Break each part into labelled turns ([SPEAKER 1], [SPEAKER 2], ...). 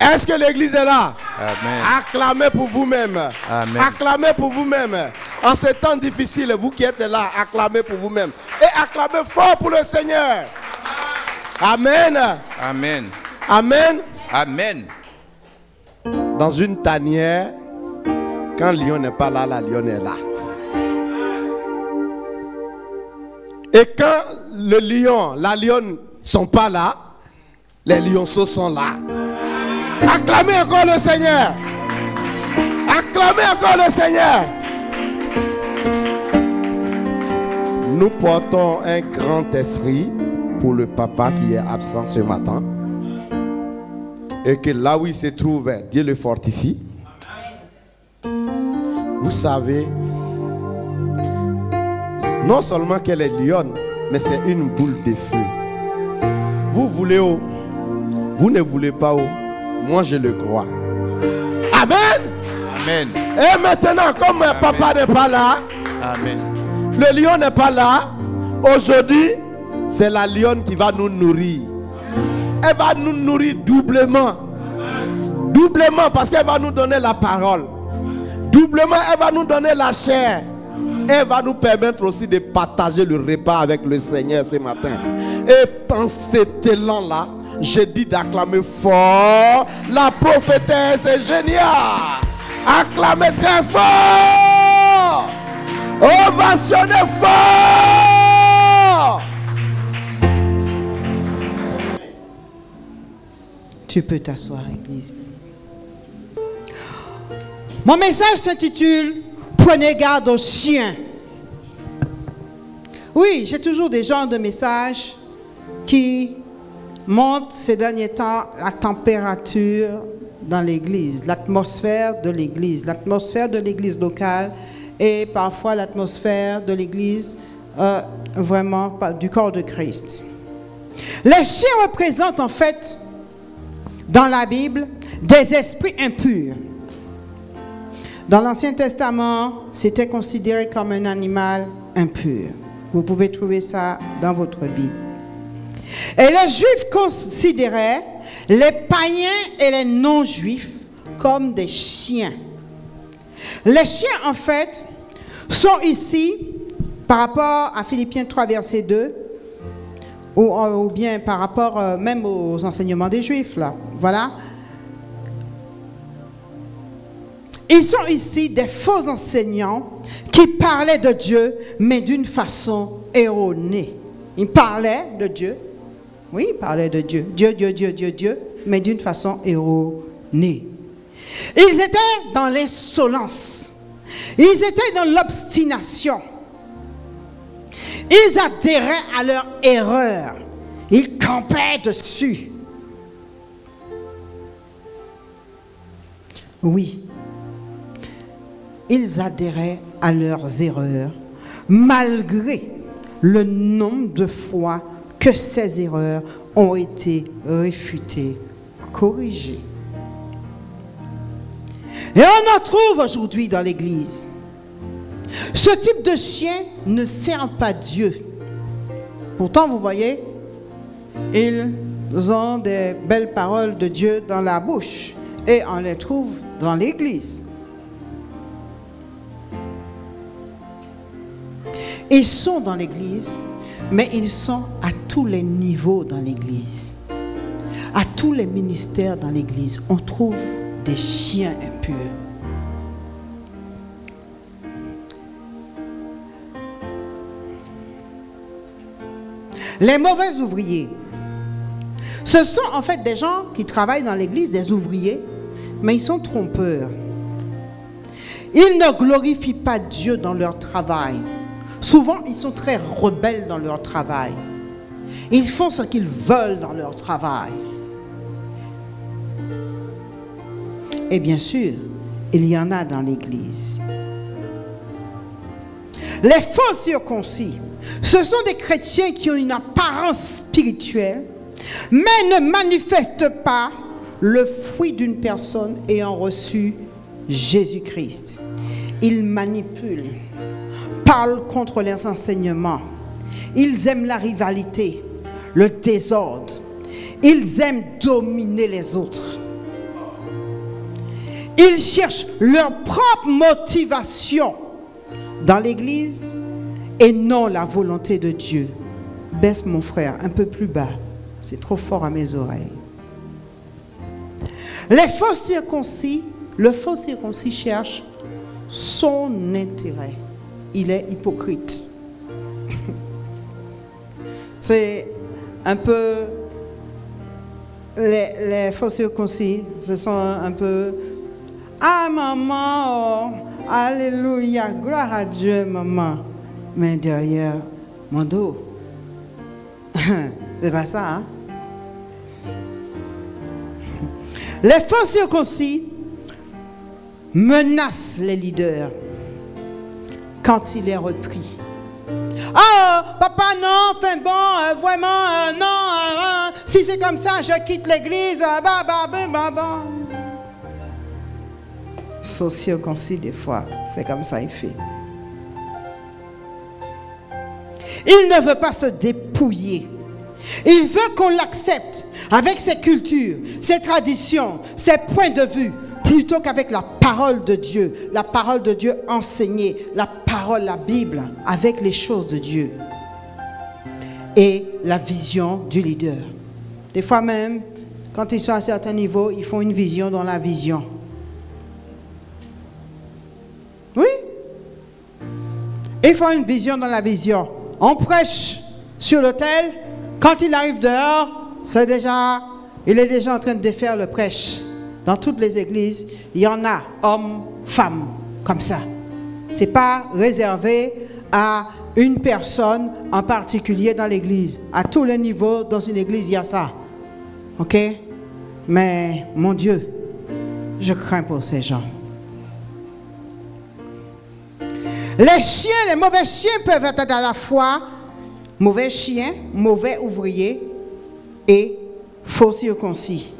[SPEAKER 1] Est-ce que l'église est là?
[SPEAKER 2] Amen.
[SPEAKER 1] Acclamez pour vous-même.
[SPEAKER 2] Amen.
[SPEAKER 1] Acclamez pour vous-même. En ces temps difficiles, vous qui êtes là, acclamez pour vous-même. Et acclamez fort pour le Seigneur. Amen.
[SPEAKER 2] Amen.
[SPEAKER 1] Amen.
[SPEAKER 2] Amen.
[SPEAKER 1] Dans une tanière, quand le lion n'est pas là, la lionne est là. Et quand le lion, la lionne sont pas là, les lionceaux sont là. Acclamez encore le Seigneur. Acclamez encore le Seigneur. Nous portons un grand esprit pour le papa qui est absent ce matin. Et que là où il se trouve, Dieu le fortifie. Vous savez, non seulement qu'elle est lionne, mais c'est une boule de feu. Vous voulez où? Vous ne voulez pas où? Moi je le crois. Amen.
[SPEAKER 2] Amen.
[SPEAKER 1] Et maintenant, comme papa n'est pas là,
[SPEAKER 2] Amen.
[SPEAKER 1] le lion n'est pas là, aujourd'hui, c'est la lionne qui va nous nourrir. Elle va nous nourrir doublement. Doublement parce qu'elle va nous donner la parole. Doublement, elle va nous donner la chair. Elle va nous permettre aussi de partager le repas avec le Seigneur ce matin. Et dans cet élan-là, j'ai dit d'acclamer fort la prophétesse. C'est génial. Acclamez très fort. Ovationnez fort.
[SPEAKER 3] Tu peux t'asseoir, Église. Mon message s'intitule « Prenez garde aux chiens ». Oui, j'ai toujours des genres de messages qui montrent ces derniers temps la température dans l'Église, l'atmosphère de l'Église locale et parfois l'atmosphère de l'Église vraiment du corps de Christ. Les chiens représentent en fait dans la Bible des esprits impurs. Dans l'Ancien Testament, c'était considéré comme un animal impur. Vous pouvez trouver ça dans votre Bible. Et les Juifs considéraient les païens et les non-juifs comme des chiens. Les chiens, en fait, sont ici, par rapport à Philippiens 3, verset 2, ou bien par rapport même aux enseignements des Juifs, là. Voilà. Ils sont ici des faux enseignants qui parlaient de Dieu, mais d'une façon erronée. Ils parlaient de Dieu. Oui, ils parlaient de Dieu. Dieu, mais d'une façon erronée. Ils étaient dans l'insolence. Ils étaient dans l'obstination. Ils adhéraient à leur erreur. Ils campaient dessus. Oui. Ils adhéraient à leurs erreurs, malgré le nombre de fois que ces erreurs ont été réfutées, corrigées. Et on en trouve aujourd'hui dans l'Église. Ce type de chien ne sert pas Dieu. Pourtant, vous voyez, ils ont des belles paroles de Dieu dans la bouche. Et on les trouve dans l'Église. Ils sont dans l'Église, mais ils sont à tous les niveaux dans l'Église. À tous les ministères dans l'Église, on trouve des chiens impurs. Les mauvais ouvriers, ce sont en fait des gens qui travaillent dans l'Église, des ouvriers, mais ils sont trompeurs. Ils ne glorifient pas Dieu dans leur travail. Souvent, ils sont très rebelles dans leur travail. Ils font ce qu'ils veulent dans leur travail. Et bien sûr, il y en a dans l'Église. Les faux circoncis, ce sont des chrétiens qui ont une apparence spirituelle, mais ne manifestent pas le fruit d'une personne ayant reçu Jésus-Christ. Ils manipulent, parlent contre les enseignements. Ils aiment la rivalité, le désordre. Ils aiment dominer les autres. Ils cherchent leur propre motivation dans l'église et non la volonté de Dieu. Baisse mon frère un peu plus bas. C'est trop fort à mes oreilles. Les faux circoncis, le faux circoncis cherche son intérêt. Il est hypocrite. C'est un peu... Les faux circoncis, ce sont un peu... Ah maman, oh, alléluia, gloire à Dieu maman. Mais derrière mon dos, c'est pas ça, hein? Les faux circoncis menacent les leaders quand il est repris. Oh, papa, non, enfin bon, vraiment, non, si c'est comme ça, je quitte l'église, Faux circoncis, des fois, c'est comme ça, il fait. Il ne veut pas se dépouiller. Il veut qu'on l'accepte avec ses cultures, ses traditions, ses points de vue, plutôt qu'avec la parole de Dieu enseignée, la parole, la Bible, avec les choses de Dieu et la vision du leader. Des fois même, quand ils sont à un certain niveau, ils font une vision dans la vision. Oui. Ils font une vision dans la vision. On prêche sur l'autel. Quand il arrive dehors, il est déjà en train de défaire le prêche. Dans toutes les églises, il y en a, hommes, femmes, comme ça. Ce n'est pas réservé à une personne en particulier dans l'église. À tous les niveaux, dans une église, il y a ça. OK? Mais, mon Dieu, je crains pour ces gens. Les chiens, les mauvais chiens peuvent être à la fois mauvais chiens, mauvais ouvriers et faux circoncis.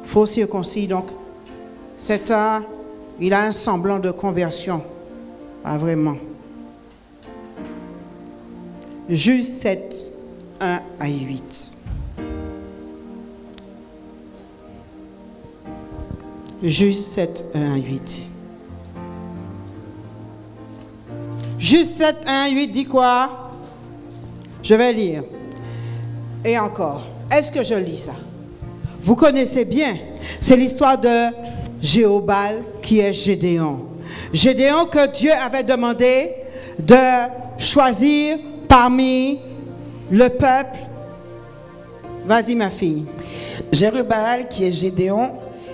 [SPEAKER 3] Faux circoncis, donc, il a un semblant de conversion. Pas vraiment. Juge 7, 1 à 8. Juge 7, 1 à 8. Juge 7, 1 à 8 dit quoi? Je vais lire. Et encore, est-ce que je lis ça? Vous connaissez bien, c'est l'histoire de Jéobal qui est Gédéon. Gédéon que Dieu avait demandé de choisir parmi le peuple. Vas-y ma fille.
[SPEAKER 4] Jérubaal qui est Gédéon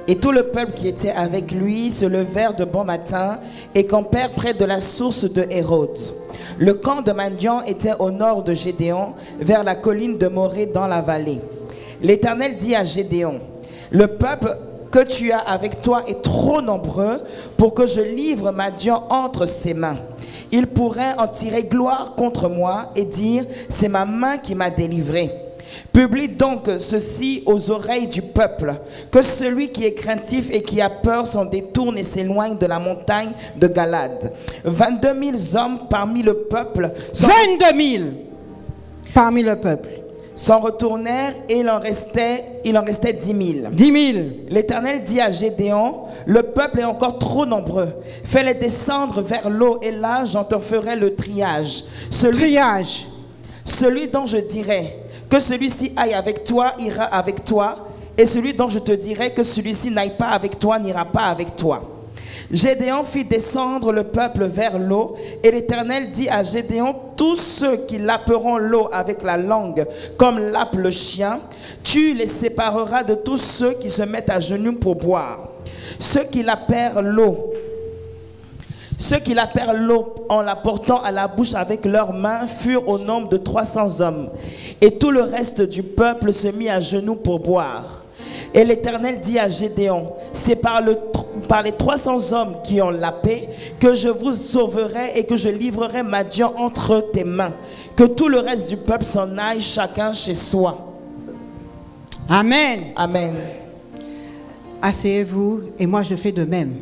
[SPEAKER 4] et tout le peuple qui était avec lui se levèrent de bon matin et campèrent près de la source de Hérod. Le camp de Madian était au nord de Gédéon, vers la colline de Morée dans la vallée. L'Éternel dit à Gédéon: le peuple que tu as avec toi est trop nombreux pour que je livre Madian entre ses mains. Il pourrait en tirer gloire contre moi et dire: c'est ma main qui m'a délivré. Publie donc ceci aux oreilles du peuple, que celui qui est craintif et qui a peur s'en détourne et s'éloigne de la montagne de Galad. 22 000 hommes parmi le peuple
[SPEAKER 3] 22 000 parmi le peuple
[SPEAKER 4] s'en retournèrent et il en restait 10 000.
[SPEAKER 3] 10 000.
[SPEAKER 4] L'Éternel dit à Gédéon: le peuple est encore trop nombreux. Fais-les descendre vers l'eau et là j'en te ferai le triage. Celui dont je dirai que celui-ci aille avec toi, ira avec toi. Et celui dont je te dirai que celui-ci n'aille pas avec toi, n'ira pas avec toi. Gédéon fit descendre le peuple vers l'eau. Et l'Éternel dit à Gédéon: tous ceux qui laperont l'eau avec la langue, comme lappe le chien, tu les sépareras de tous ceux qui se mettent à genoux pour boire. Ceux qui lapèrent l'eau en la portant à la bouche avec leurs mains furent au nombre de 300 hommes. Et tout le reste du peuple se mit à genoux pour boire. Et l'Éternel dit à Gédéon: c'est par les 300 hommes qui ont lapé que je vous sauverai et que je livrerai Madian entre tes mains. Que tout le reste du peuple s'en aille chacun chez soi.
[SPEAKER 3] Amen.
[SPEAKER 4] Amen.
[SPEAKER 3] Asseyez-vous et moi je fais de même.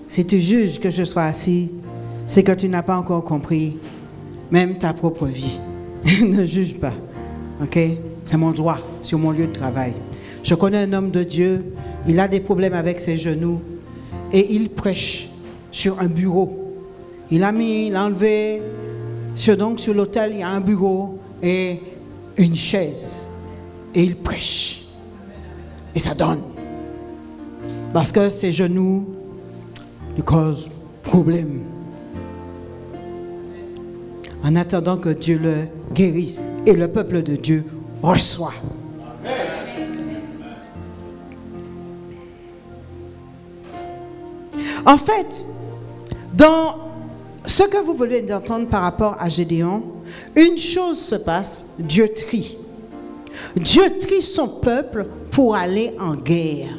[SPEAKER 3] Si tu juges que je sois assis, c'est que tu n'as pas encore compris même ta propre vie. Ne juge pas. Ok? C'est mon droit sur mon lieu de travail. Je connais un homme de Dieu, il a des problèmes avec ses genoux et il prêche sur un bureau. Il a enlevé, donc sur l'autel, il y a un bureau et une chaise. Et il prêche. Et ça donne. Parce que ses genoux lui causent problème. En attendant que Dieu le guérisse et le peuple de Dieu reçoit. En fait, dans ce que vous voulez entendre par rapport à Gédéon, une chose se passe, Dieu trie. Dieu trie son peuple pour aller en guerre.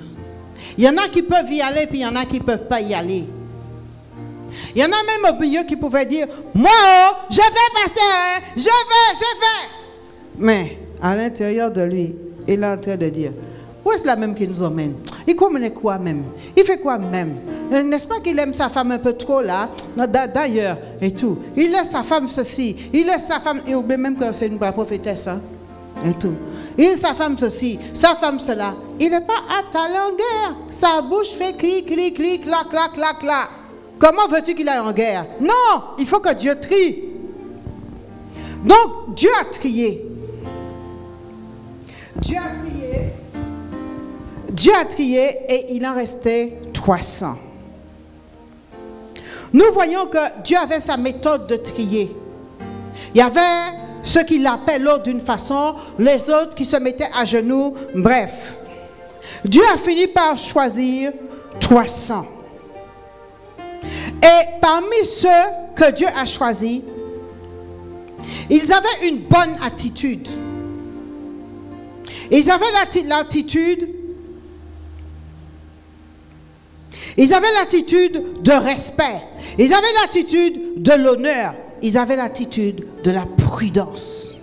[SPEAKER 3] Il y en a qui peuvent y aller, puis il y en a qui ne peuvent pas y aller. Il y en a même au milieu qui pouvaient dire, moi, je vais, pasteur, je vais. Mais à l'intérieur de lui, il est en train de dire, où est-ce la même qui nous emmène? Il connaît quoi même? Il fait quoi même? N'est-ce pas qu'il aime sa femme un peu trop là? D'ailleurs, et tout. Il laisse sa femme ceci, il laisse sa femme, et oublie même que c'est une prophétesse, hein? Et tout. Il laisse sa femme ceci, sa femme cela. Il n'est pas apte à aller en guerre. Sa bouche fait clic, clic, clic, clac, clac, clac, clac. Comment veux-tu qu'il aille en guerre? Non, il faut que Dieu trie. Donc, Dieu a trié. Dieu a trié et il en restait 300. Nous voyons que Dieu avait sa méthode de trier. Il y avait ceux qui l'appellent l'autre d'une façon, les autres qui se mettaient à genoux, bref. Dieu a fini par choisir 300. Et parmi ceux que Dieu a choisis, ils avaient une bonne attitude. Ils avaient l'attitude. Ils avaient l'attitude de respect. Ils avaient l'attitude de l'honneur. Ils avaient l'attitude de la prudence.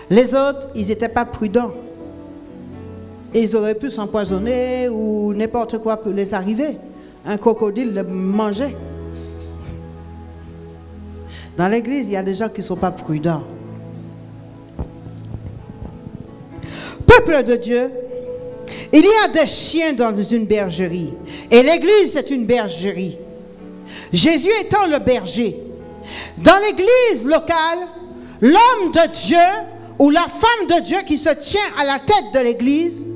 [SPEAKER 3] Les autres, ils n'étaient pas prudents. Ils auraient pu s'empoisonner ou n'importe quoi peut les arriver. Un crocodile le mangeait. Dans l'église, il y a des gens qui ne sont pas prudents. Peuple de Dieu, il y a des chiens dans une bergerie. Et l'église, c'est une bergerie. Jésus étant le berger. Dans l'église locale, l'homme de Dieu ou la femme de Dieu qui se tient à la tête de l'église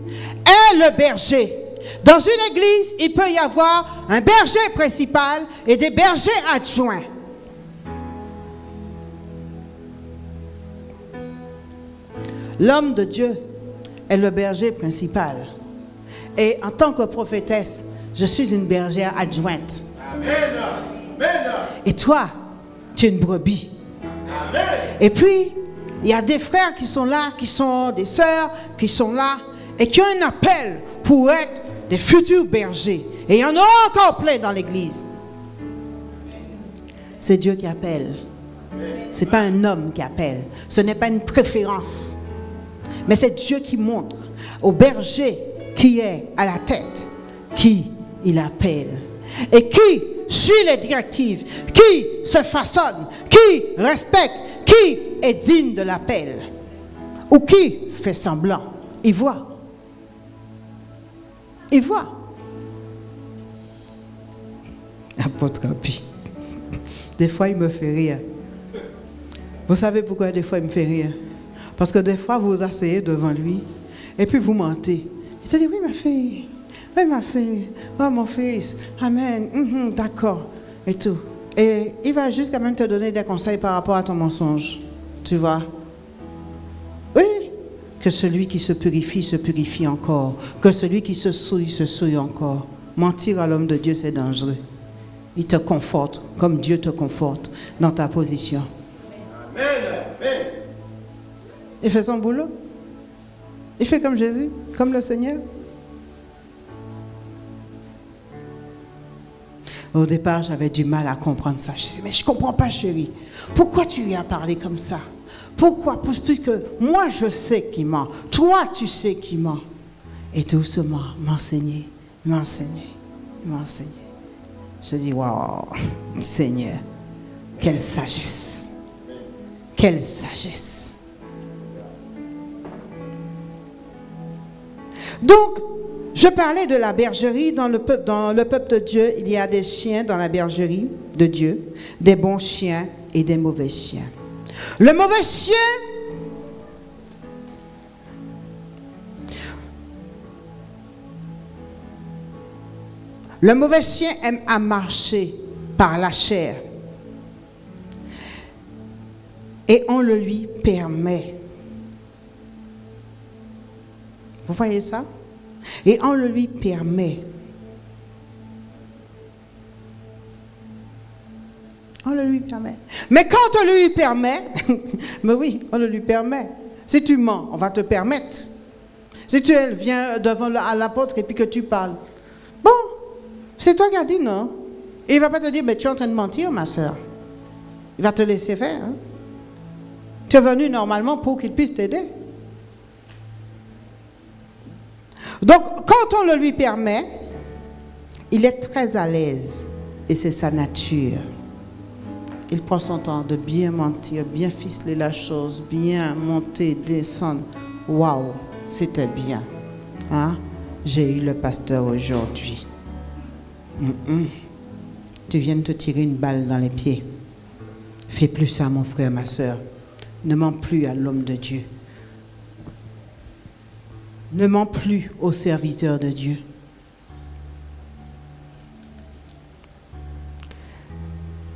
[SPEAKER 3] est le berger. Dans une église, il peut y avoir un berger principal et des bergers adjoints. L'homme de Dieu est le berger principal. Et en tant que prophétesse, je suis une bergère adjointe. Amen. Amen. Et toi, tu es une brebis. Amen. Et puis, il y a des frères qui sont là, qui sont des sœurs, qui sont là, et qui ont un appel pour être des futurs bergers. Et il y en a encore plein dans l'église. C'est Dieu qui appelle. Ce n'est pas un homme qui appelle. Ce n'est pas une préférence. Mais c'est Dieu qui montre au berger qui est à la tête, qui il appelle. Et qui suit les directives, qui se façonne, qui respecte, qui est digne de l'appel. Ou qui fait semblant. Il voit. Il voit. Apôtre Capi. Des fois, il me fait rire. Vous savez pourquoi des fois, il me fait rire? Parce que des fois, vous vous asseyez devant lui et puis vous mentez. Il te dit, oui, ma fille. Oui, ma fille. Oh, mon fils. Amen. D'accord. Et tout. Et il va juste quand même te donner des conseils par rapport à ton mensonge. Tu vois? Oui. Que celui qui se purifie encore. Que celui qui se souille encore. Mentir à l'homme de Dieu, c'est dangereux. Il te conforte comme Dieu te conforte dans ta position. Amen. Amen. Il fait son boulot. Il fait comme Jésus, comme le Seigneur. Au départ, j'avais du mal à comprendre ça. Je disais, mais je ne comprends pas, chérie. Pourquoi tu lui as parlé comme ça? Pourquoi? Puisque moi, je sais qu'il ment. Toi, tu sais qu'il ment. Et doucement, m'enseigner. Je dis, waouh, Seigneur, quelle sagesse. Quelle sagesse. Donc, je parlais de la bergerie. Dans le peuple de Dieu, il y a des chiens dans la bergerie de Dieu, des bons chiens et des mauvais chiens. Le mauvais chien, aime à marcher par la chair. Et on le lui permet. Vous voyez ça? Et on le lui permet. On le lui permet. Mais quand on le lui permet, mais oui, on le lui permet. Si tu mens, on va te permettre. Si tu viens devant à l'apôtre et puis que tu parles, bon, c'est toi qui as dit non. Et il ne va pas te dire, mais tu es en train de mentir, ma soeur. Il va te laisser faire. Hein? Tu es venu normalement pour qu'il puisse t'aider. Donc, quand on le lui permet, il est très à l'aise. Et c'est sa nature. Il prend son temps de bien mentir, bien ficeler la chose, bien monter, descendre. Waouh, c'était bien. Hein? J'ai eu le pasteur aujourd'hui. Tu viens de te tirer une balle dans les pieds. Fais plus ça, mon frère, ma soeur. Ne mens plus à l'homme de Dieu. Ne mens plus au serviteur de Dieu.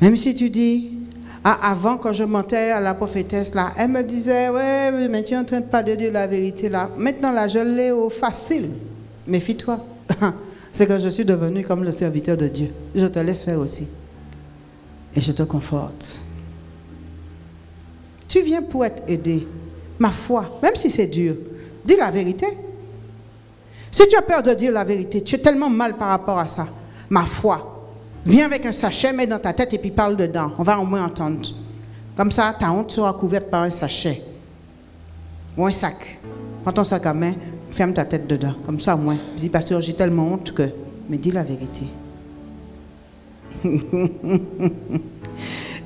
[SPEAKER 3] Même si tu dis, avant quand je mentais à la prophétesse là, elle me disait, ouais, mais tu es en train de pas de dire la vérité là. Maintenant là, je l'ai au facile. Méfie-toi. C'est que je suis devenu comme le serviteur de Dieu. Je te laisse faire aussi. Et je te conforte. Tu viens pour être aidé. Ma foi, même si c'est dur, dis la vérité. Si tu as peur de dire la vérité, tu es tellement mal par rapport à ça. Ma foi, viens avec un sachet, mets dans ta tête et puis parle dedans. On va au moins entendre. Comme ça, ta honte sera couverte par un sachet. Ou un sac. Prends ton sac à main, ferme ta tête dedans. Comme ça, au moins. Dis, pasteur, j'ai tellement honte que... Mais dis la vérité.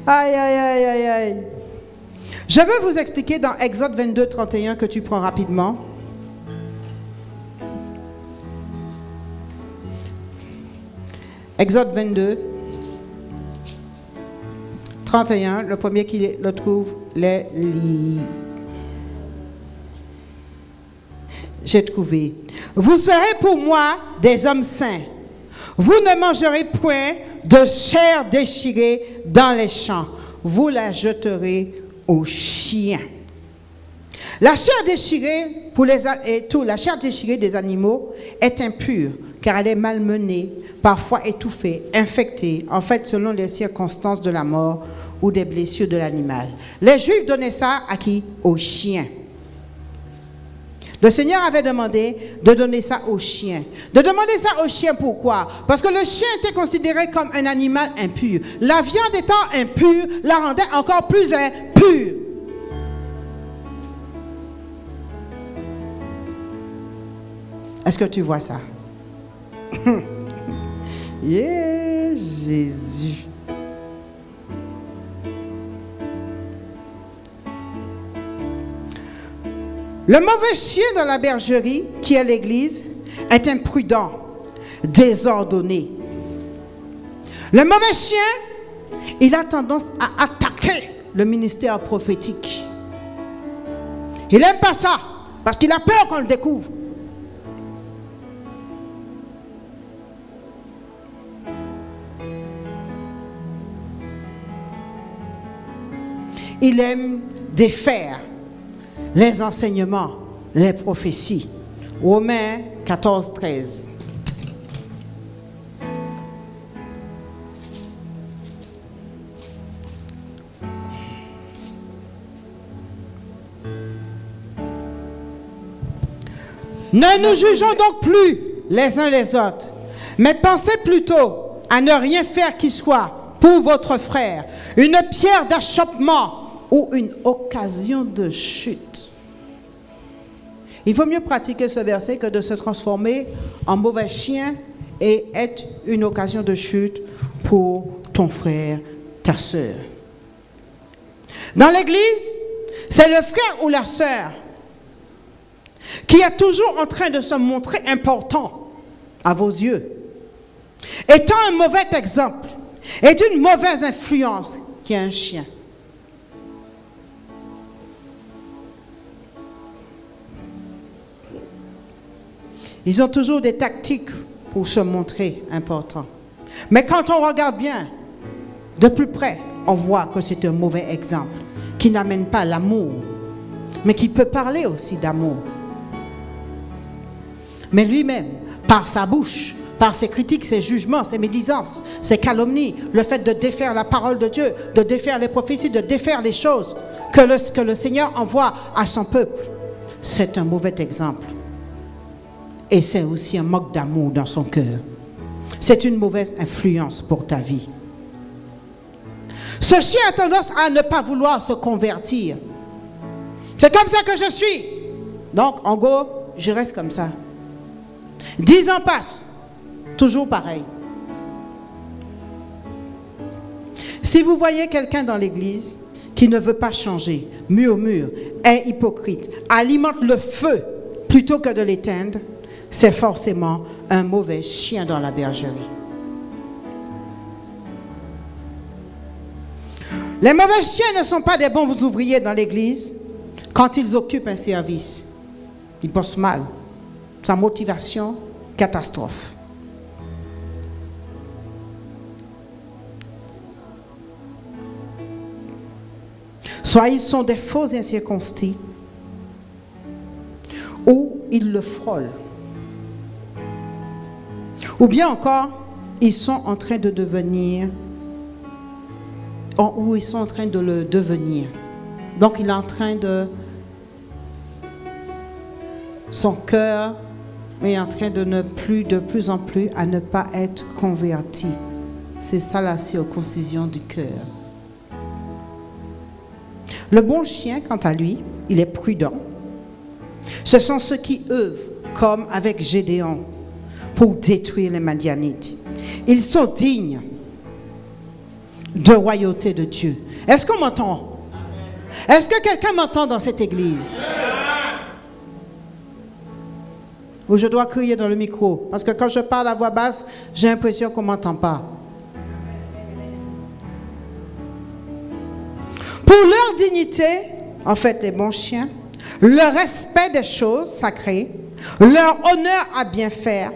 [SPEAKER 3] Aïe, aïe, aïe, aïe, aïe. Je veux vous expliquer dans Exode 22, 31 que tu prends rapidement. Exode 22, 31, le premier qui le trouve, les lit. J'ai trouvé. Vous serez pour moi des hommes saints. Vous ne mangerez point de chair déchirée dans les champs. Vous la jeterez aux chiens. La chair déchirée la chair déchirée des animaux est impure, car elle est malmenée, parfois étouffée, infectée, en fait selon les circonstances de la mort ou des blessures de l'animal. Les Juifs donnaient ça à qui? Aux chiens. Le Seigneur avait demandé de donner ça aux chiens. De demander ça aux chiens, pourquoi? Parce que le chien était considéré comme un animal impur. La viande étant impure, la rendait encore plus impure. Est-ce que tu vois ça? Yeah, Jésus. Le mauvais chien dans la bergerie, qui est l'Église, est imprudent, désordonné. Le mauvais chien, il a tendance à attaquer le ministère prophétique. Il n'aime pas ça, parce qu'il a peur qu'on le découvre. Il aime défaire les enseignements, les prophéties. Romains 14, 13. Ne nous jugeons donc plus les uns les autres, mais pensez plutôt à ne rien faire qui soit pour votre frère une pierre d'achoppement ou une occasion de chute. Il vaut mieux pratiquer ce verset que de se transformer en mauvais chien et être une occasion de chute pour ton frère, ta sœur. Dans l'église, c'est le frère ou la sœur qui est toujours en train de se montrer important à vos yeux, étant un mauvais exemple et d'une mauvaise influence qui est un chien. Ils ont toujours des tactiques pour se montrer importants. Mais quand on regarde bien, de plus près, on voit que c'est un mauvais exemple qui n'amène pas l'amour, mais qui peut parler aussi d'amour. Mais lui-même, par sa bouche, par ses critiques, ses jugements, ses médisances, ses calomnies, le fait de défaire la parole de Dieu, de défaire les prophéties, de défaire les choses que le Seigneur envoie à son peuple, c'est un mauvais exemple. Et c'est aussi un manque d'amour dans son cœur. C'est une mauvaise influence pour ta vie. Ce chien a tendance à ne pas vouloir se convertir. C'est comme ça que je suis. Donc, en gros, je reste comme ça. 10 ans passent. Toujours pareil. Si vous voyez quelqu'un dans l'église qui ne veut pas changer, murmure, est hypocrite, alimente le feu plutôt que de l'éteindre, c'est forcément un mauvais chien dans la bergerie. Les mauvais chiens ne sont pas des bons ouvriers dans l'église quand ils occupent un service. Ils bossent mal. Sa motivation, catastrophe. Soit ils sont des faux incirconcis, ou ils le frôlent. Ou bien encore, ils sont en train de devenir, ou ils sont en train de le devenir. Donc il est en train de, son cœur est en train de plus en plus à ne pas être converti. C'est ça la circoncision du cœur. Le bon chien, quant à lui, il est prudent. Ce sont ceux qui œuvrent, comme avec Gédéon, pour détruire les Madianites. Ils sont dignes de royauté de Dieu. Est-ce qu'on m'entend? Est-ce que quelqu'un m'entend dans cette église? Ou je dois crier dans le micro? Parce que quand je parle à voix basse, j'ai l'impression qu'on ne m'entend pas. Pour leur dignité, en fait, les bons chiens, le respect des choses sacrées, leur honneur à bien faire,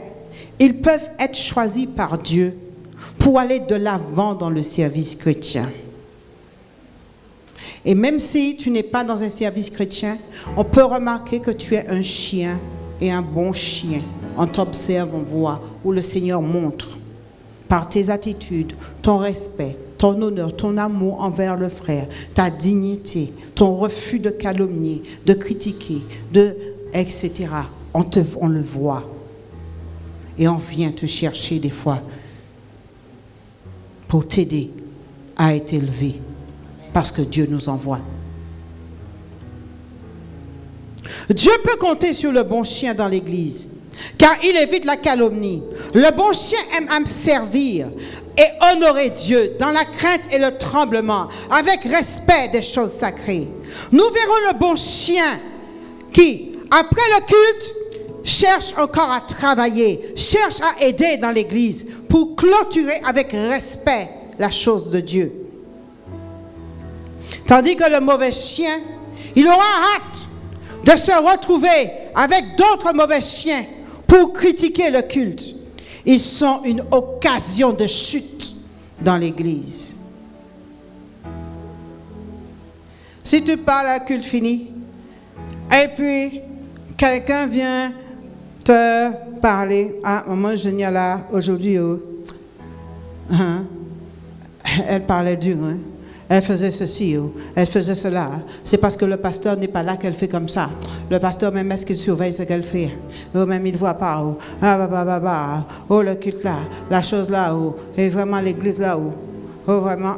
[SPEAKER 3] ils peuvent être choisis par Dieu pour aller de l'avant dans le service chrétien. Et même si tu n'es pas dans un service chrétien, on peut remarquer que tu es un chien et un bon chien. On t'observe, on voit, où le Seigneur montre par tes attitudes, ton respect, ton honneur, ton amour envers le frère, ta dignité, ton refus de calomnier, de critiquer, etc. On le voit. Et on vient te chercher des fois pour t'aider à être élevé. Parce que Dieu nous envoie. Dieu peut compter sur le bon chien dans l'église, car il évite la calomnie. Le bon chien aime servir et honorer Dieu dans la crainte et le tremblement, avec respect des choses sacrées. Nous verrons le bon chien qui, après le culte, cherche encore à travailler, cherche à aider dans l'église pour clôturer avec respect la chose de Dieu. Tandis que le mauvais chien, il aura hâte de se retrouver avec d'autres mauvais chiens pour critiquer le culte. Ils sont une occasion de chute dans l'église. Si tu parles à culte fini, et puis quelqu'un vient te parler, ah, maman Géniala, aujourd'hui, elle parlait dur, hein? Elle faisait ceci, elle faisait cela. C'est parce que le pasteur n'est pas là qu'elle fait comme ça. Le pasteur, même, est-ce qu'il surveille ce qu'elle fait? Même, il ne voit pas. Le culte là, la chose là, et vraiment l'église là. Vraiment.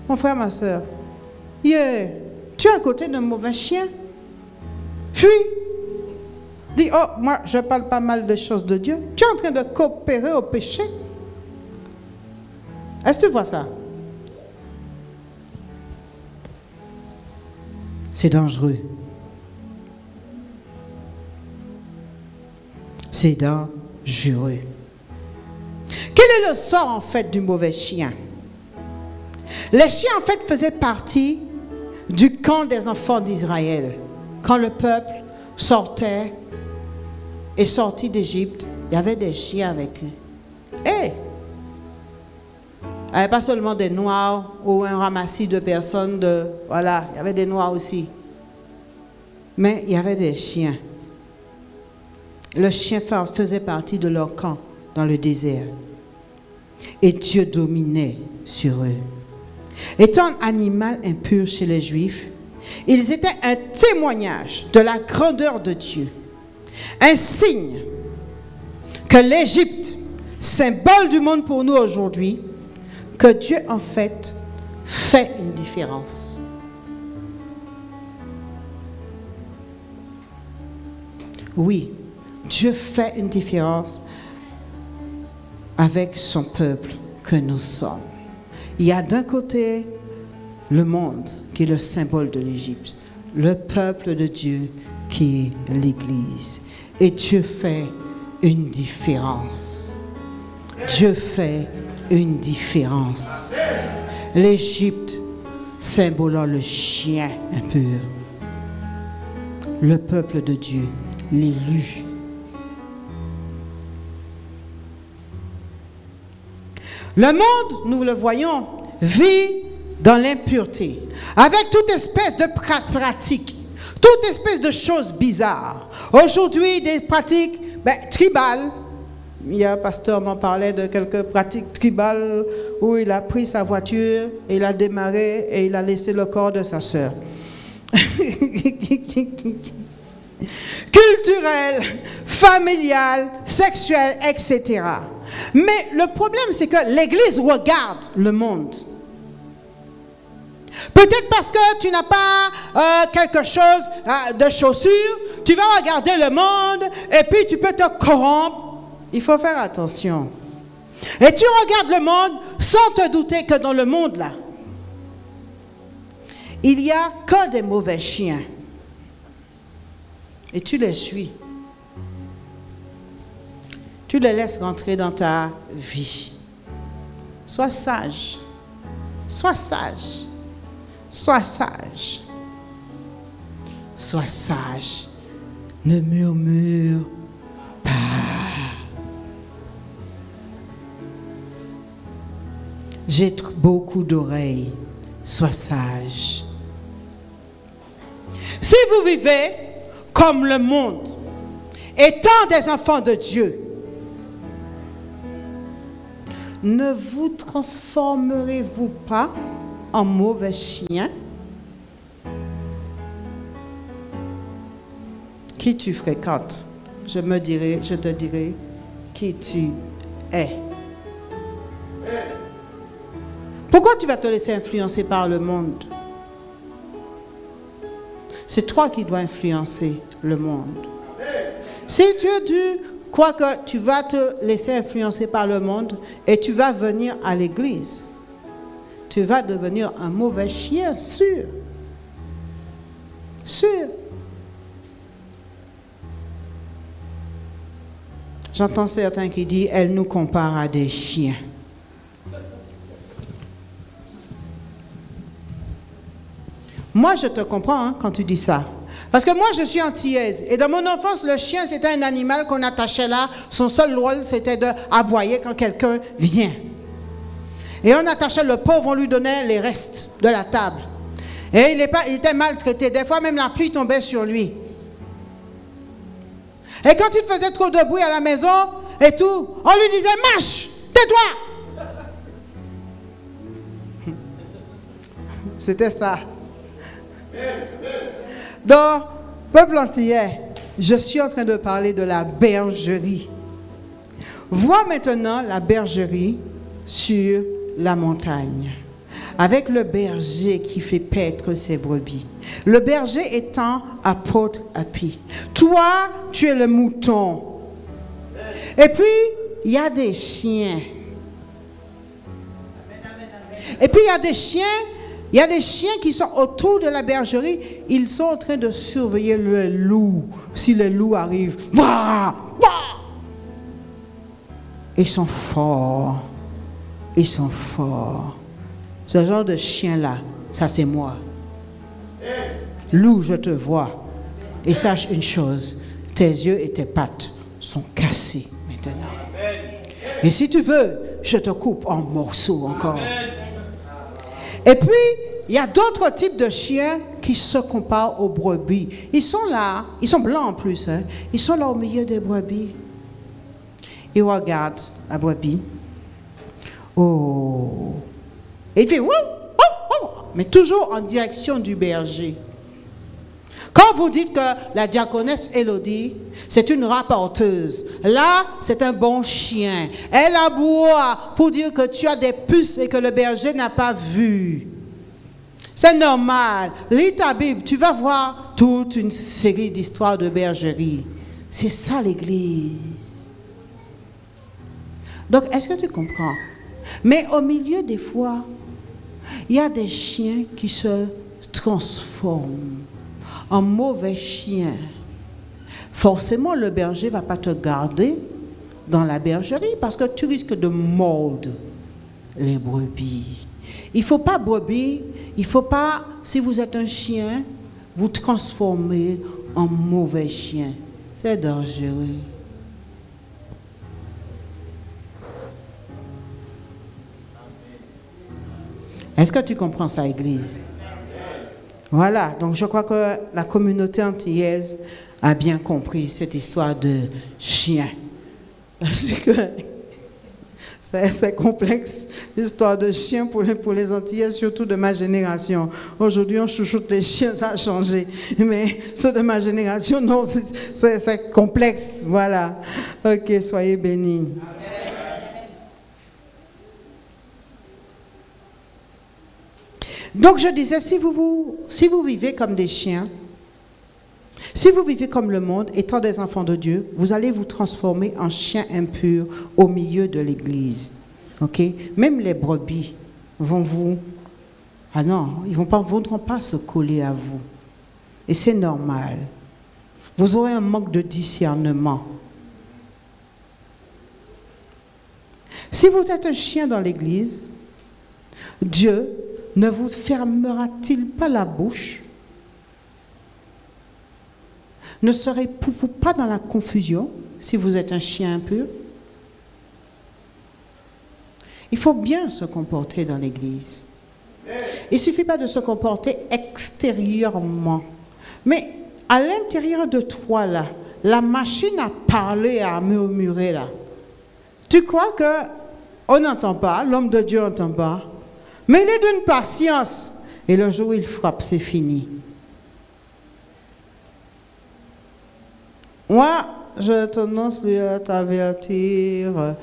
[SPEAKER 3] Mon frère, ma soeur, tu es à côté d'un mauvais chien. Fuis. Dis, moi, je parle pas mal de choses de Dieu. Tu es en train de coopérer au péché. Est-ce que tu vois ça? C'est dangereux. C'est dangereux. Quel est le sort en fait du mauvais chien? Les chiens en fait faisaient partie du camp des enfants d'Israël. Quand le peuple est sorti d'Égypte, il y avait des chiens avec eux. Et il n'y avait pas seulement des noirs ou un ramassis de personnes, voilà, il y avait des noirs aussi. Mais il y avait des chiens. Le chien faisait partie de leur camp dans le désert. Et Dieu dominait sur eux. Étant un animal impur chez les Juifs, ils étaient un témoignage de la grandeur de Dieu. Un signe que l'Égypte, symbole du monde pour nous aujourd'hui, que Dieu en fait une différence. Oui, Dieu fait une différence avec son peuple que nous sommes. Il y a d'un côté le monde qui est le symbole de l'Égypte, le peuple de Dieu qui est l'Église. Et Dieu fait une différence. Dieu fait une différence. L'Égypte symbolisant le chien impur. Le peuple de Dieu, l'élu. Le monde, nous le voyons, vit dans l'impureté, avec toute espèce de pratiques, toute espèce de choses bizarres. Aujourd'hui, des pratiques tribales. Hier, le pasteur m'en parlait de quelques pratiques tribales où il a pris sa voiture, et il a démarré et il a laissé le corps de sa sœur. Culturel, familial, sexuel, etc. Mais le problème, c'est que l'Église regarde le monde. Peut-être parce que tu n'as pas quelque chose de chaussure, tu vas regarder le monde et puis tu peux te corrompre. Il faut faire attention. Et tu regardes le monde sans te douter que dans le monde là, il n'y a que des mauvais chiens. Et tu les suis. Tu les laisses rentrer dans ta vie. Sois sage. Sois sage. Sois sage. Sois sage. Ne murmure pas. J'ai beaucoup d'oreilles. Sois sage. Si vous vivez comme le monde, étant des enfants de Dieu, ne vous transformerez-vous pas en mauvais chien? Qui tu fréquentes? Je te dirai qui tu es. Pourquoi tu vas te laisser influencer par le monde? C'est toi qui dois influencer le monde. Si tu crois que tu vas te laisser influencer par le monde et tu vas venir à l'église, tu vas devenir un mauvais chien, sûr. Sûr. J'entends certains qui disent, elle nous compare à des chiens. Moi, je te comprends quand tu dis ça. Parce que moi, je suis antillaise. Et dans mon enfance, le chien, c'était un animal qu'on attachait là. Son seul rôle, c'était d'aboyer quand quelqu'un vient. Et on attachait le pauvre, on lui donnait les restes de la table. Et il était maltraité. Des fois, même la pluie tombait sur lui. Et quand il faisait trop de bruit à la maison et tout, on lui disait, marche, tais-toi. C'était ça. Donc, peuple antillais, je suis en train de parler de la bergerie. Vois maintenant la bergerie sur la montagne, avec le berger qui fait paître ses brebis. Le berger étant apôtre à pied. Toi, tu es le mouton. Et puis, il y a des chiens. Et puis, il y a des chiens. Il y a des chiens qui sont autour de la bergerie. Ils sont en train de surveiller le loup. Si le loup arrive, bah, bah, Ils sont forts. Ils sont forts. Ce genre de chien-là, ça c'est moi. Loup, je te vois. Et sache une chose, tes yeux et tes pattes sont cassés maintenant. Et si tu veux, je te coupe en morceaux encore. Et puis, il y a d'autres types de chiens qui se comparent aux brebis. Ils sont là, ils sont blancs en plus, hein. Ils sont là au milieu des brebis. Ils regardent la brebis. Oh! Et il fait, wouh, wouh, wouh, mais toujours en direction du berger. Quand vous dites que la diaconesse Élodie, c'est une rapporteuse, là, c'est un bon chien. Elle aboie pour dire que tu as des puces et que le berger n'a pas vu. C'est normal. Lis ta Bible, tu vas voir toute une série d'histoires de bergerie. C'est ça l'Église. Donc, est-ce que tu comprends? Mais au milieu des fois, il y a des chiens qui se transforment en mauvais chiens. Forcément, le berger ne va pas te garder dans la bergerie parce que tu risques de mordre les brebis. Il ne faut pas brebis, il ne faut pas, si vous êtes un chien, vous transformer en mauvais chien. C'est dangereux. Est-ce que tu comprends ça, Église? Voilà, donc je crois que la communauté antillaise a bien compris cette histoire de chien. Parce que c'est complexe, l'histoire de chien pour les Antillais, surtout de ma génération. Aujourd'hui, on chouchoute les chiens, ça a changé. Mais ceux de ma génération, non, c'est complexe. Voilà. Ok, soyez bénis. Donc je disais, si vous vivez comme des chiens, si vous vivez comme le monde, étant des enfants de Dieu, vous allez vous transformer en chiens impurs au milieu de l'église. Ok? Même les brebis vont vous... Ah non, ils ne voudront pas se coller à vous. Et c'est normal. Vous aurez un manque de discernement. Si vous êtes un chien dans l'église, Dieu ne vous fermera-t-il pas la bouche? Ne serez-vous pas dans la confusion si vous êtes un chien impur? Il faut bien se comporter dans l'église. Il ne suffit pas de se comporter extérieurement. Mais à l'intérieur de toi, là, la machine à parler, à murmurer, là, tu crois qu'on n'entend pas, l'homme de Dieu n'entend pas? Mais il est d'une patience. Et le jour où il frappe, c'est fini. Moi, je tendance plus à t'avertir.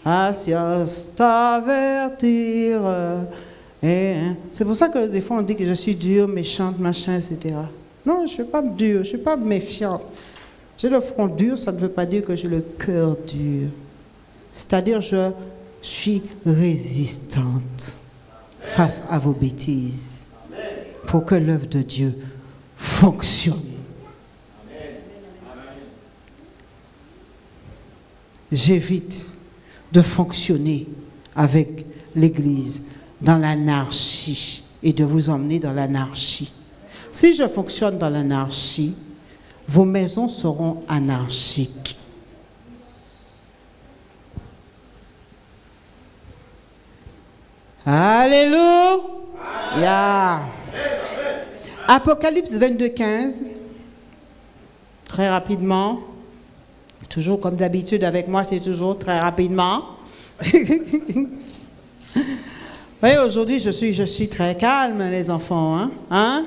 [SPEAKER 3] Patience, t'avertir. Et c'est pour ça que des fois on dit que je suis dure, méchante, machin, etc. Non, je ne suis pas dure, je ne suis pas méfiante. J'ai le front dur, ça ne veut pas dire que j'ai le cœur dur. C'est-à-dire je suis résistante face à vos bêtises pour que l'œuvre de Dieu fonctionne. J'évite de fonctionner avec l'Église dans l'anarchie et de vous emmener dans l'anarchie. Si je fonctionne dans l'anarchie, vos maisons seront anarchiques. Alléluia. Apocalypse 22:15. Très rapidement. Toujours comme d'habitude avec moi, c'est toujours très rapidement. Oui, aujourd'hui, je suis très calme, les enfants. Hein?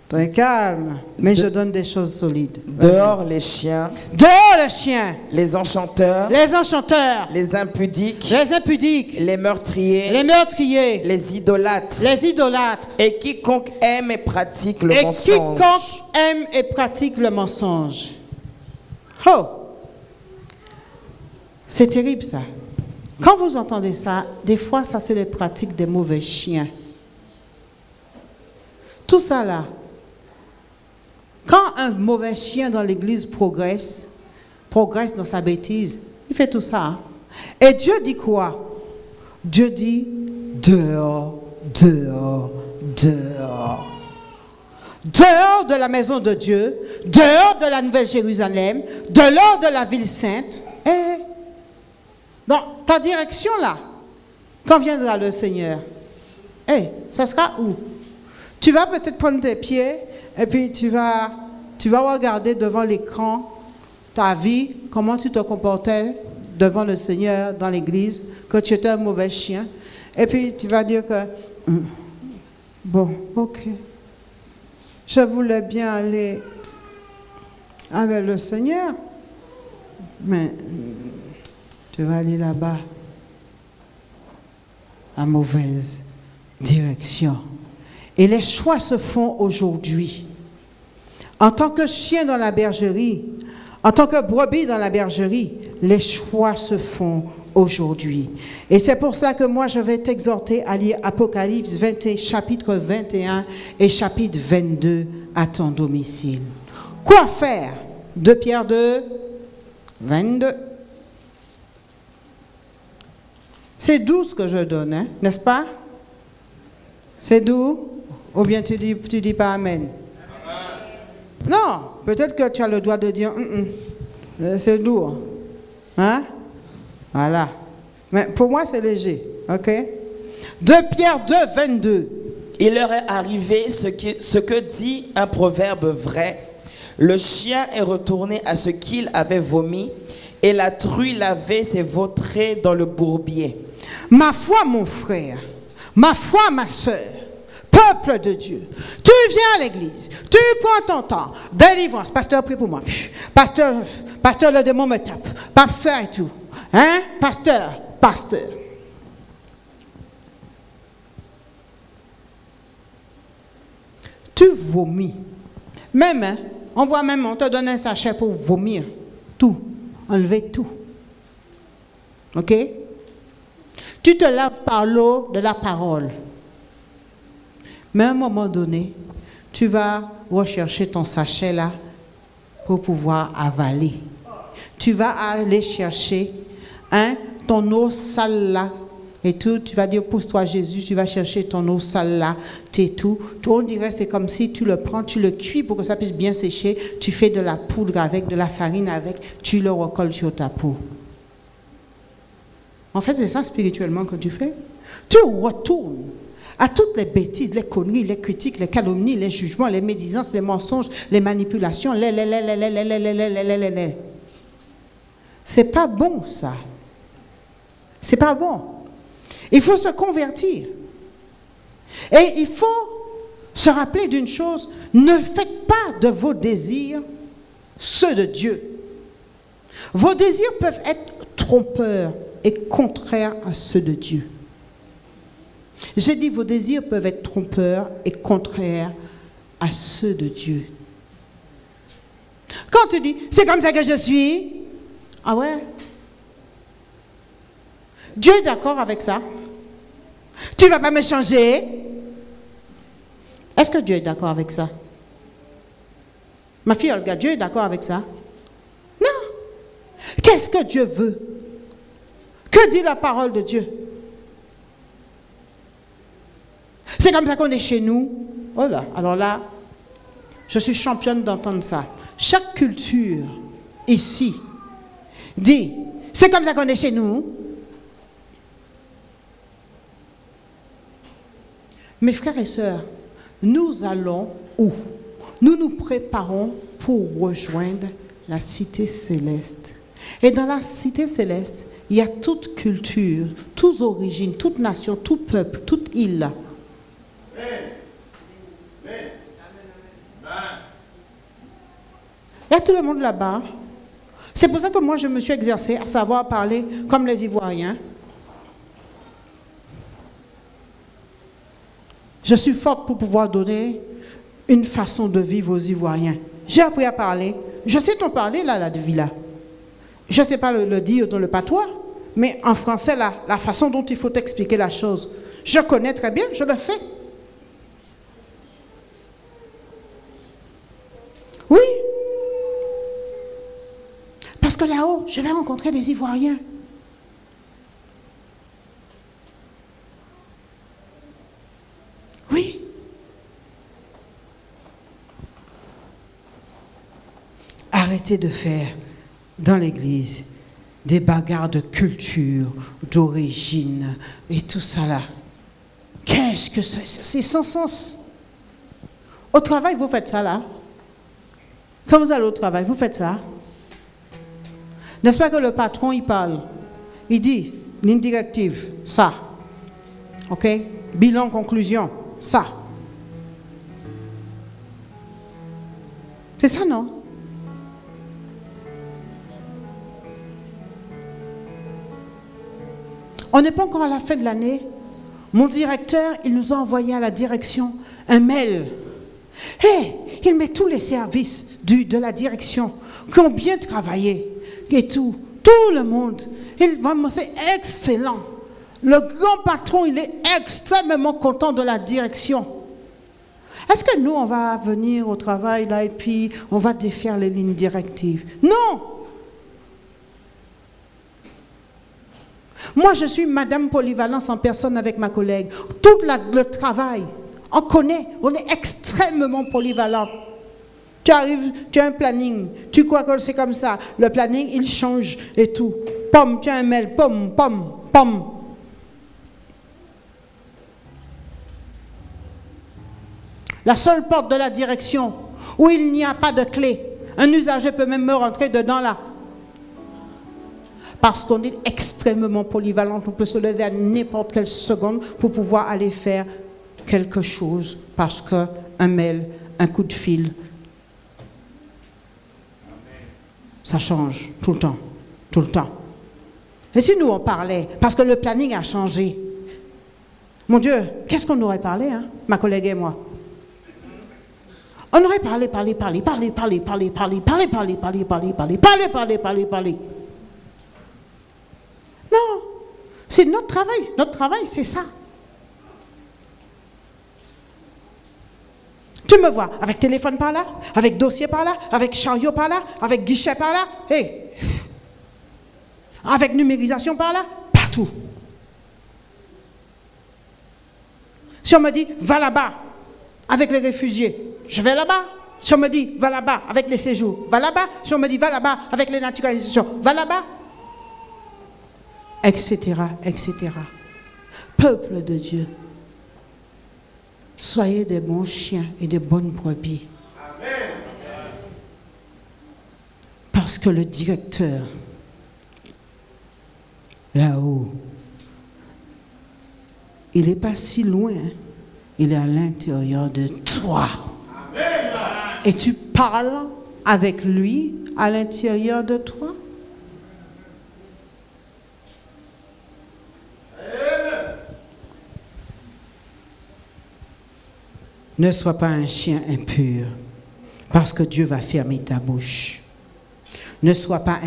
[SPEAKER 3] Très calme. Mais je donne des choses solides.
[SPEAKER 4] Dehors les chiens.
[SPEAKER 3] Dehors les chiens.
[SPEAKER 4] Les enchanteurs.
[SPEAKER 3] Les enchanteurs.
[SPEAKER 4] Les impudiques.
[SPEAKER 3] Les impudiques.
[SPEAKER 4] Les meurtriers.
[SPEAKER 3] Les meurtriers.
[SPEAKER 4] Les idolâtres.
[SPEAKER 3] Les idolâtres.
[SPEAKER 4] Et quiconque aime et pratique le
[SPEAKER 3] et
[SPEAKER 4] mensonge.
[SPEAKER 3] Quiconque aime et pratique le mensonge. Oh! C'est terrible ça. Quand vous entendez ça, des fois ça c'est les pratiques des mauvais chiens. Tout ça là. Quand un mauvais chien dans l'église progresse dans sa bêtise, il fait tout ça. Et Dieu dit quoi? Dieu dit dehors, dehors, dehors. Dehors de la maison de Dieu, dehors de la Nouvelle Jérusalem, dehors de la ville sainte. Et dans ta direction là, quand viendra le Seigneur, ça sera où? Tu vas peut-être prendre tes pieds et puis tu vas regarder devant l'écran ta vie, comment tu te comportais devant le Seigneur dans l'église, que tu étais un mauvais chien. Et puis tu vas dire que, bon, ok, je voulais bien aller avec le Seigneur, mais tu vas aller là-bas, à mauvaise direction. Et les choix se font aujourd'hui. En tant que chien dans la bergerie, en tant que brebis dans la bergerie, les choix se font aujourd'hui. Et c'est pour cela que moi, je vais t'exhorter à lire Apocalypse 20, chapitre 21 et chapitre 22 à ton domicile. Quoi faire? 2 Pierre 2, 22. C'est doux ce que je donne, hein, n'est-ce pas? C'est doux? Ou bien tu dis pas Amen? Non, peut-être que tu as le droit de dire c'est lourd. Hein? Voilà. Mais pour moi, c'est léger. OK? 2 Pierre 2, 22.
[SPEAKER 4] Il leur est arrivé ce que dit un proverbe vrai. Le chien est retourné à ce qu'il avait vomi, et la truie lavée s'est vautrée dans le bourbier.
[SPEAKER 3] Ma foi, mon frère, ma foi, ma soeur, peuple de Dieu, tu viens à l'église, tu prends ton temps, délivrance, pasteur, prie pour moi, pasteur, le démon me tape, pasteur et tout, hein, pasteur, tu vomis, même, hein, on te donne un sachet pour vomir, tout, enlever tout, ok? Tu te laves par l'eau de la parole. Mais à un moment donné, tu vas rechercher ton sachet là pour pouvoir avaler. Tu vas aller chercher ton eau sale là et tout. Tu vas dire, pousse-toi Jésus, tu vas chercher ton eau sale là, et tout. On dirait c'est comme si tu le prends, tu le cuis pour que ça puisse bien sécher. Tu fais de la poudre avec, de la farine avec, tu le recolles sur ta peau. En fait, c'est ça spirituellement que tu fais. Tu retournes à toutes les bêtises, les conneries, les critiques, les calomnies, les jugements, les médisances, les mensonges, les manipulations, C'est pas bon, ça. C'est pas bon. Il faut se convertir. Et il faut se rappeler d'une chose, ne faites pas de vos désirs ceux de Dieu. Vos désirs peuvent être trompeurs et contraires à ceux de Dieu. J'ai dit, vos désirs peuvent être trompeurs et contraires à ceux de Dieu. Quand tu dis, c'est comme ça que je suis, ah ouais? Dieu est d'accord avec ça? Tu ne vas pas me changer? Est-ce que Dieu est d'accord avec ça? Ma fille Olga, Dieu est d'accord avec ça? Non. Qu'est-ce que Dieu veut? Que dit la parole de Dieu? C'est comme ça qu'on est chez nous. Oh là, alors là, je suis championne d'entendre ça. Chaque culture ici dit, c'est comme ça qu'on est chez nous. Mes frères et sœurs, nous allons où? Nous nous préparons pour rejoindre la cité céleste. Et dans la cité céleste, il y a toute culture, toute origine, toute nation, tout peuple, toute île. Il y a tout le monde là-bas. C'est pour ça que moi je me suis exercée à savoir parler comme les Ivoiriens. Je suis forte pour pouvoir donner une façon de vivre aux Ivoiriens. J'ai appris à parler. Je sais t'en parler là, de Villa. Je ne sais pas le dire dans le patois, mais en français, la façon dont il faut expliquer la chose, je connais très bien, je le fais. Oui. Parce que là-haut, je vais rencontrer des Ivoiriens. Arrêtez de faire dans l'église des bagarres de culture, d'origine et tout ça là. Qu'est-ce que c'est sans sens. Au travail, vous faites ça là. Quand vous allez au travail, vous faites ça. N'est-ce pas que le patron, il parle? Il dit, ligne directive, ça. OK? Bilan, conclusion, ça. C'est ça, non? On n'est pas encore à la fin de l'année. Mon directeur, il nous a envoyé à la direction un mail. Hey, il met tous les services de la direction qui ont bien travaillé et tout le monde. C'est excellent. Le grand patron, il est extrêmement content de la direction. Est-ce que nous, on va venir au travail là et puis on va défaire les lignes directives? Non! Moi, je suis Madame Polyvalence en personne avec ma collègue. Tout le travail, on connaît, on est extrêmement polyvalent. Tu arrives, tu as un planning, tu crois que c'est comme ça. Le planning, il change et tout. Pomme, tu as un mail, pomme, pomme, pomme. La seule porte de la direction où il n'y a pas de clé. Un usager peut même me rentrer dedans là. Parce qu'on est extrêmement polyvalent, on peut se lever à n'importe quelle seconde pour pouvoir aller faire quelque chose. Parce qu'un mail, un coup de fil, ça change tout le temps, tout le temps. Et si nous on parlait, parce que le planning a changé, mon Dieu, qu'est-ce qu'on aurait parlé, hein, ma collègue et moi? On aurait parlé. Non, c'est notre travail. Notre travail, c'est ça. Tu me vois avec téléphone par là, avec dossier par là, avec chariot par là, avec guichet par là, hey. Avec numérisation par là, partout. Si on me dit, va là-bas, avec les réfugiés, je vais là-bas. Si on me dit, va là-bas, avec les séjours, va là-bas. Si on me dit, va là-bas, avec les naturalisations, va là-bas. Etc., etc. Peuple de Dieu, soyez des bons chiens et des bonnes brebis. Amen. Parce que le directeur, là-haut, il n'est pas si loin, il est à l'intérieur de toi. Amen. Et tu parles avec lui à l'intérieur de toi. Ne sois pas un chien impur, parce que Dieu va fermer ta bouche. Ne sois pas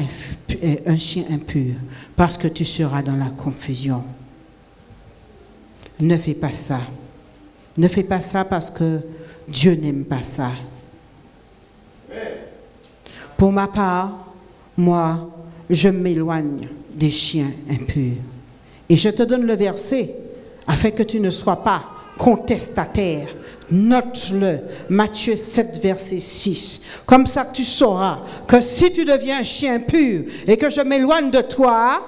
[SPEAKER 3] un chien impur, parce que tu seras dans la confusion. Ne fais pas ça. Ne fais pas ça parce que Dieu n'aime pas ça. Pour ma part, moi, je m'éloigne des chiens impurs. Et je te donne le verset, afin que tu ne sois pas contestataire. Note-le, Matthieu 7, verset 6. Comme ça tu sauras que si tu deviens un chien pur et que je m'éloigne de toi,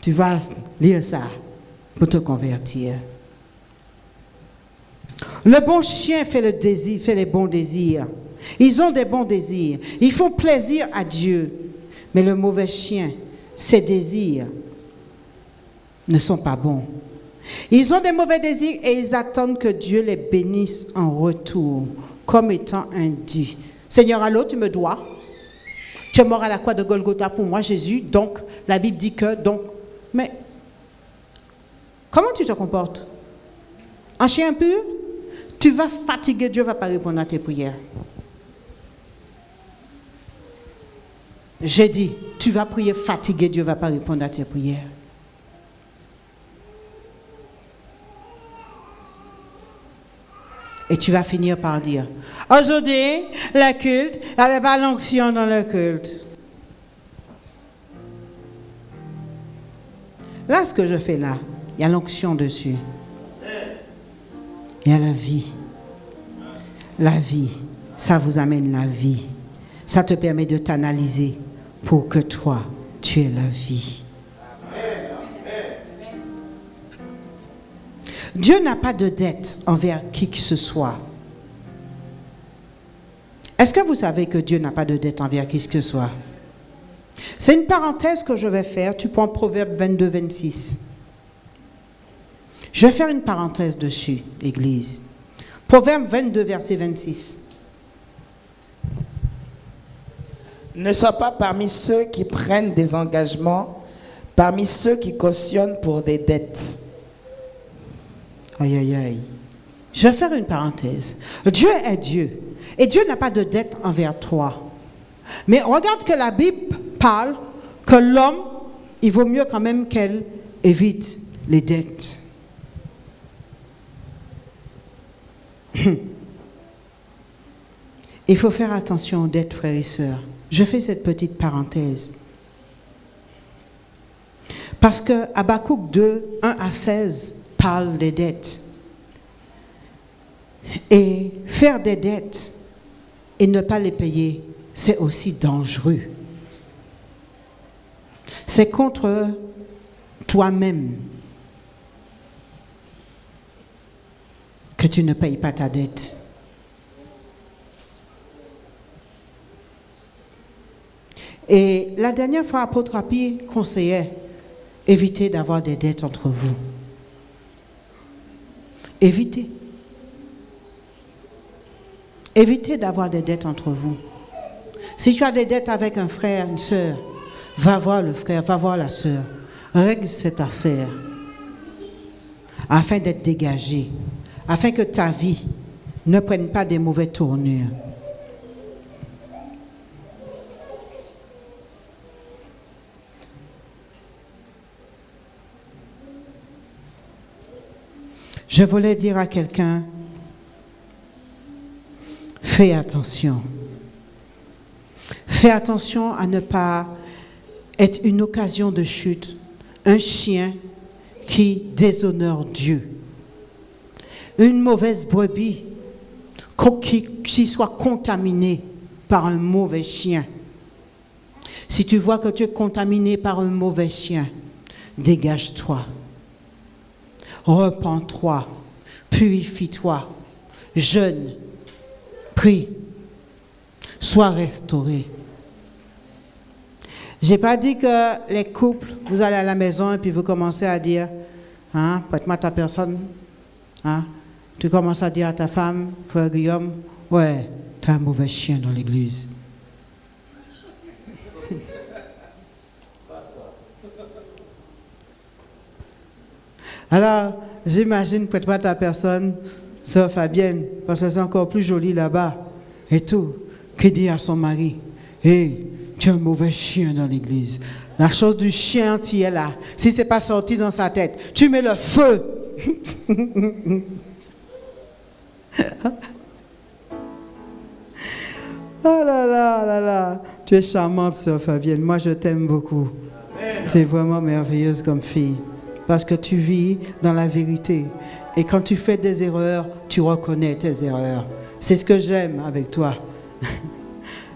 [SPEAKER 3] tu vas lire ça pour te convertir. Le bon chien fait le désir, fait les bons désirs. Ils ont des bons désirs. Ils font plaisir à Dieu. Mais le mauvais chien, ses désirs ne sont pas bons. Ils ont des mauvais désirs et ils attendent que Dieu les bénisse en retour, comme étant un dû. Seigneur, allô, tu me dois. Tu es mort à la croix de Golgotha pour moi, Jésus. Donc, la Bible dit que, mais, comment tu te comportes? Un chien impur? Tu vas fatiguer, Dieu ne va pas répondre à tes prières. J'ai dit, tu vas prier fatigué, Dieu ne va pas répondre à tes prières. Et tu vas finir par dire, aujourd'hui, le culte, il n'y avait pas l'onction dans le culte. Là, ce que je fais là, il y a l'onction dessus. Il y a la vie. La vie, ça vous amène la vie. ça te permet de t'analyser pour que toi, tu aies la vie. Dieu n'a pas de dette envers qui que ce soit. Est-ce que vous savez que Dieu n'a pas de dette envers qui que ce soit? C'est une parenthèse que je vais faire. Tu prends Proverbe 22, 26. Je vais faire une parenthèse dessus, Église. Proverbe 22, verset 26.
[SPEAKER 4] Ne sois pas parmi ceux qui prennent des engagements, parmi ceux qui cautionnent pour des dettes.
[SPEAKER 3] Aïe, aïe, aïe. Je vais faire une parenthèse. Dieu est Dieu. Et Dieu n'a pas de dette envers toi. Mais regarde que la Bible parle que l'homme, il vaut mieux quand même qu'elle évite les dettes. Il faut faire attention aux dettes, frères et sœurs. Je fais cette petite parenthèse. Parce que Habakkuk 2, 1 à 16 parle des dettes. Et faire des dettes et ne pas les payer, c'est aussi dangereux. C'est contre toi-même que tu ne payes pas ta dette. Et la dernière fois, Apôtre Rapi conseillait évitez d'avoir des dettes entre vous. Évitez. Évitez d'avoir des dettes entre vous. Si tu as des dettes avec un frère, une sœur, va voir le frère, va voir la sœur. Règle cette affaire afin d'être dégagé, afin que ta vie ne prenne pas des mauvaises tournures. Je voulais dire à quelqu'un, fais attention. Fais attention à ne pas être une occasion de chute, un chien qui déshonore Dieu. Une mauvaise brebis qui soit contaminée par un mauvais chien. Si tu vois que tu es contaminé par un mauvais chien, dégage-toi. Repens-toi, purifie-toi, jeûne, prie, sois restauré. J'ai pas dit que les couples, vous allez à la maison et puis vous commencez à dire, hein, prête-moi ta personne, hein, tu commences à dire à ta femme, frère Guillaume, ouais, t'as un mauvais chien dans l'église. Alors, j'imagine, prête-moi ta personne, sœur Fabienne, parce que c'est encore plus joli là-bas, et tout, qui dit à son mari, hé, tu es un mauvais chien dans l'église. La chose du chien qui est là, si ce n'est pas sorti dans sa tête, tu mets le feu. Oh là là, là là, tu es charmante, sœur Fabienne, moi je t'aime beaucoup. Tu es vraiment merveilleuse comme fille. Parce que tu vis dans la vérité. Et quand tu fais des erreurs, tu reconnais tes erreurs. C'est ce que j'aime avec toi.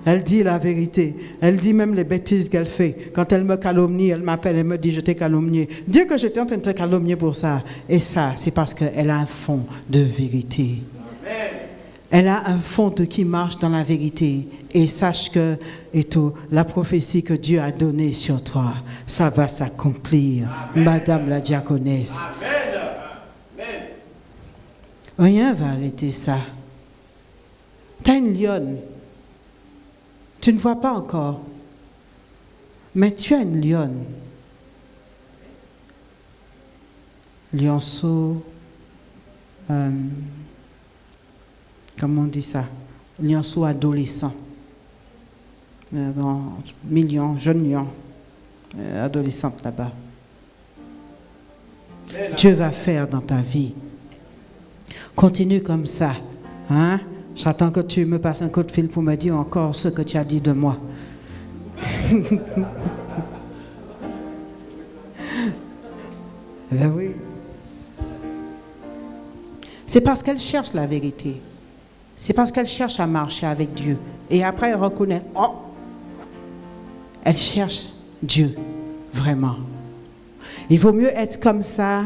[SPEAKER 3] Elle dit la vérité. Elle dit même les bêtises qu'elle fait. Quand elle me calomnie, elle m'appelle et me dit « je t'ai calomnié ». Dis que j'étais en train de te calomnier pour ça. Et ça, c'est parce qu'elle a un fond de vérité. Amen. Elle a un fond qui marche dans la vérité. Et sache que, et tout, la prophétie que Dieu a donnée sur toi, ça va s'accomplir. Amen. Madame la diaconesse. Amen. Amen. Rien va arrêter ça. Tu as une lionne. Tu ne vois pas encore. Mais tu as une lionne. Lionceau. Comment on dit ça? Lionceau adolescent. Dans millions, jeunes lions, adolescentes là-bas. Dieu va faire dans ta vie. Continue comme ça. Hein? J'attends que tu me passes un coup de fil pour me dire encore ce que tu as dit de moi. Ben oui. C'est parce qu'elle cherche la vérité. C'est parce qu'elle cherche à marcher avec Dieu Et après, elle reconnaît, oh, elle cherche Dieu, vraiment. Il vaut mieux être comme ça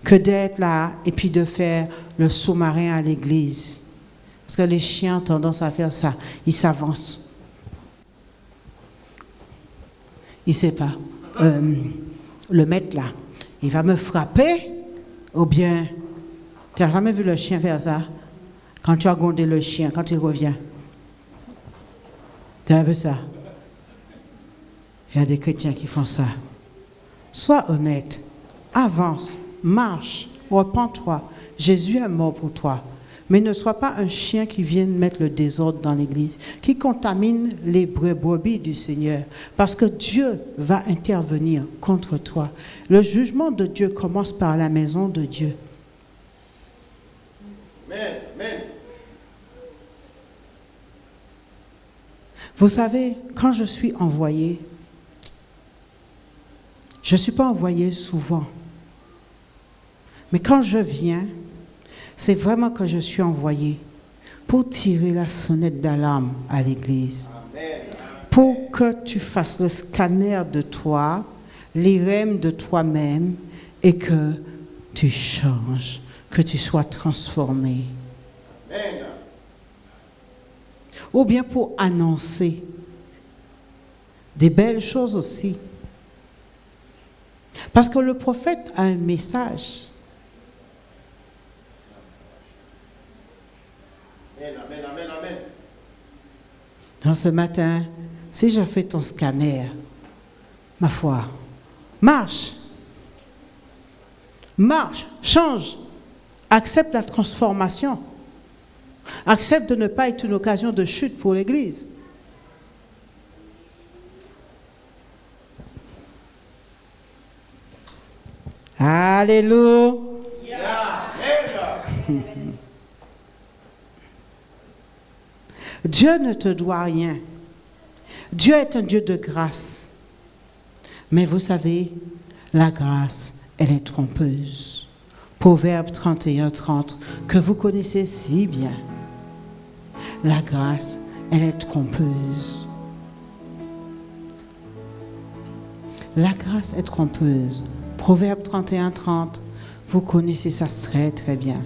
[SPEAKER 3] que d'être là et puis de faire le sous-marin à l'église. Parce que les chiens ont tendance à faire ça. Ils s'avancent. Il ne sait pas. Le maître là, il va me frapper ou bien... Tu n'as jamais vu le chien faire ça? Quand tu as grondé le chien, quand il revient. Tu as vu ça? Il y a des chrétiens qui font ça. Sois honnête. Avance. Marche. Repens-toi. Jésus est mort pour toi. Mais ne sois pas un chien qui vient mettre le désordre dans l'église, qui contamine les brebis du Seigneur. Parce que Dieu va intervenir contre toi. Le jugement de Dieu commence par la maison de Dieu.
[SPEAKER 1] Amen.
[SPEAKER 3] Vous savez, quand je suis envoyé, je ne suis pas envoyé souvent. Mais quand je viens, c'est vraiment que je suis envoyé pour tirer la sonnette d'alarme à l'église. Pour que tu fasses le scanner de toi, l'IRM de toi-même et que tu changes, que tu sois transformé.
[SPEAKER 1] Amen.
[SPEAKER 3] Ou bien pour annoncer des belles choses aussi. Parce que le prophète a un message.
[SPEAKER 1] Amen.
[SPEAKER 3] Dans ce matin, si je fais ton scanner, ma foi, marche, change, accepte la transformation, accepte de ne pas être une occasion de chute pour l'Église. Alléluia. Dieu ne te doit rien. Dieu est un Dieu de grâce. Mais vous savez, la grâce, elle est trompeuse. Proverbe 31:30, que vous connaissez si bien. La grâce, elle est trompeuse. La grâce est trompeuse. Proverbe 31:30, vous connaissez ça très très bien.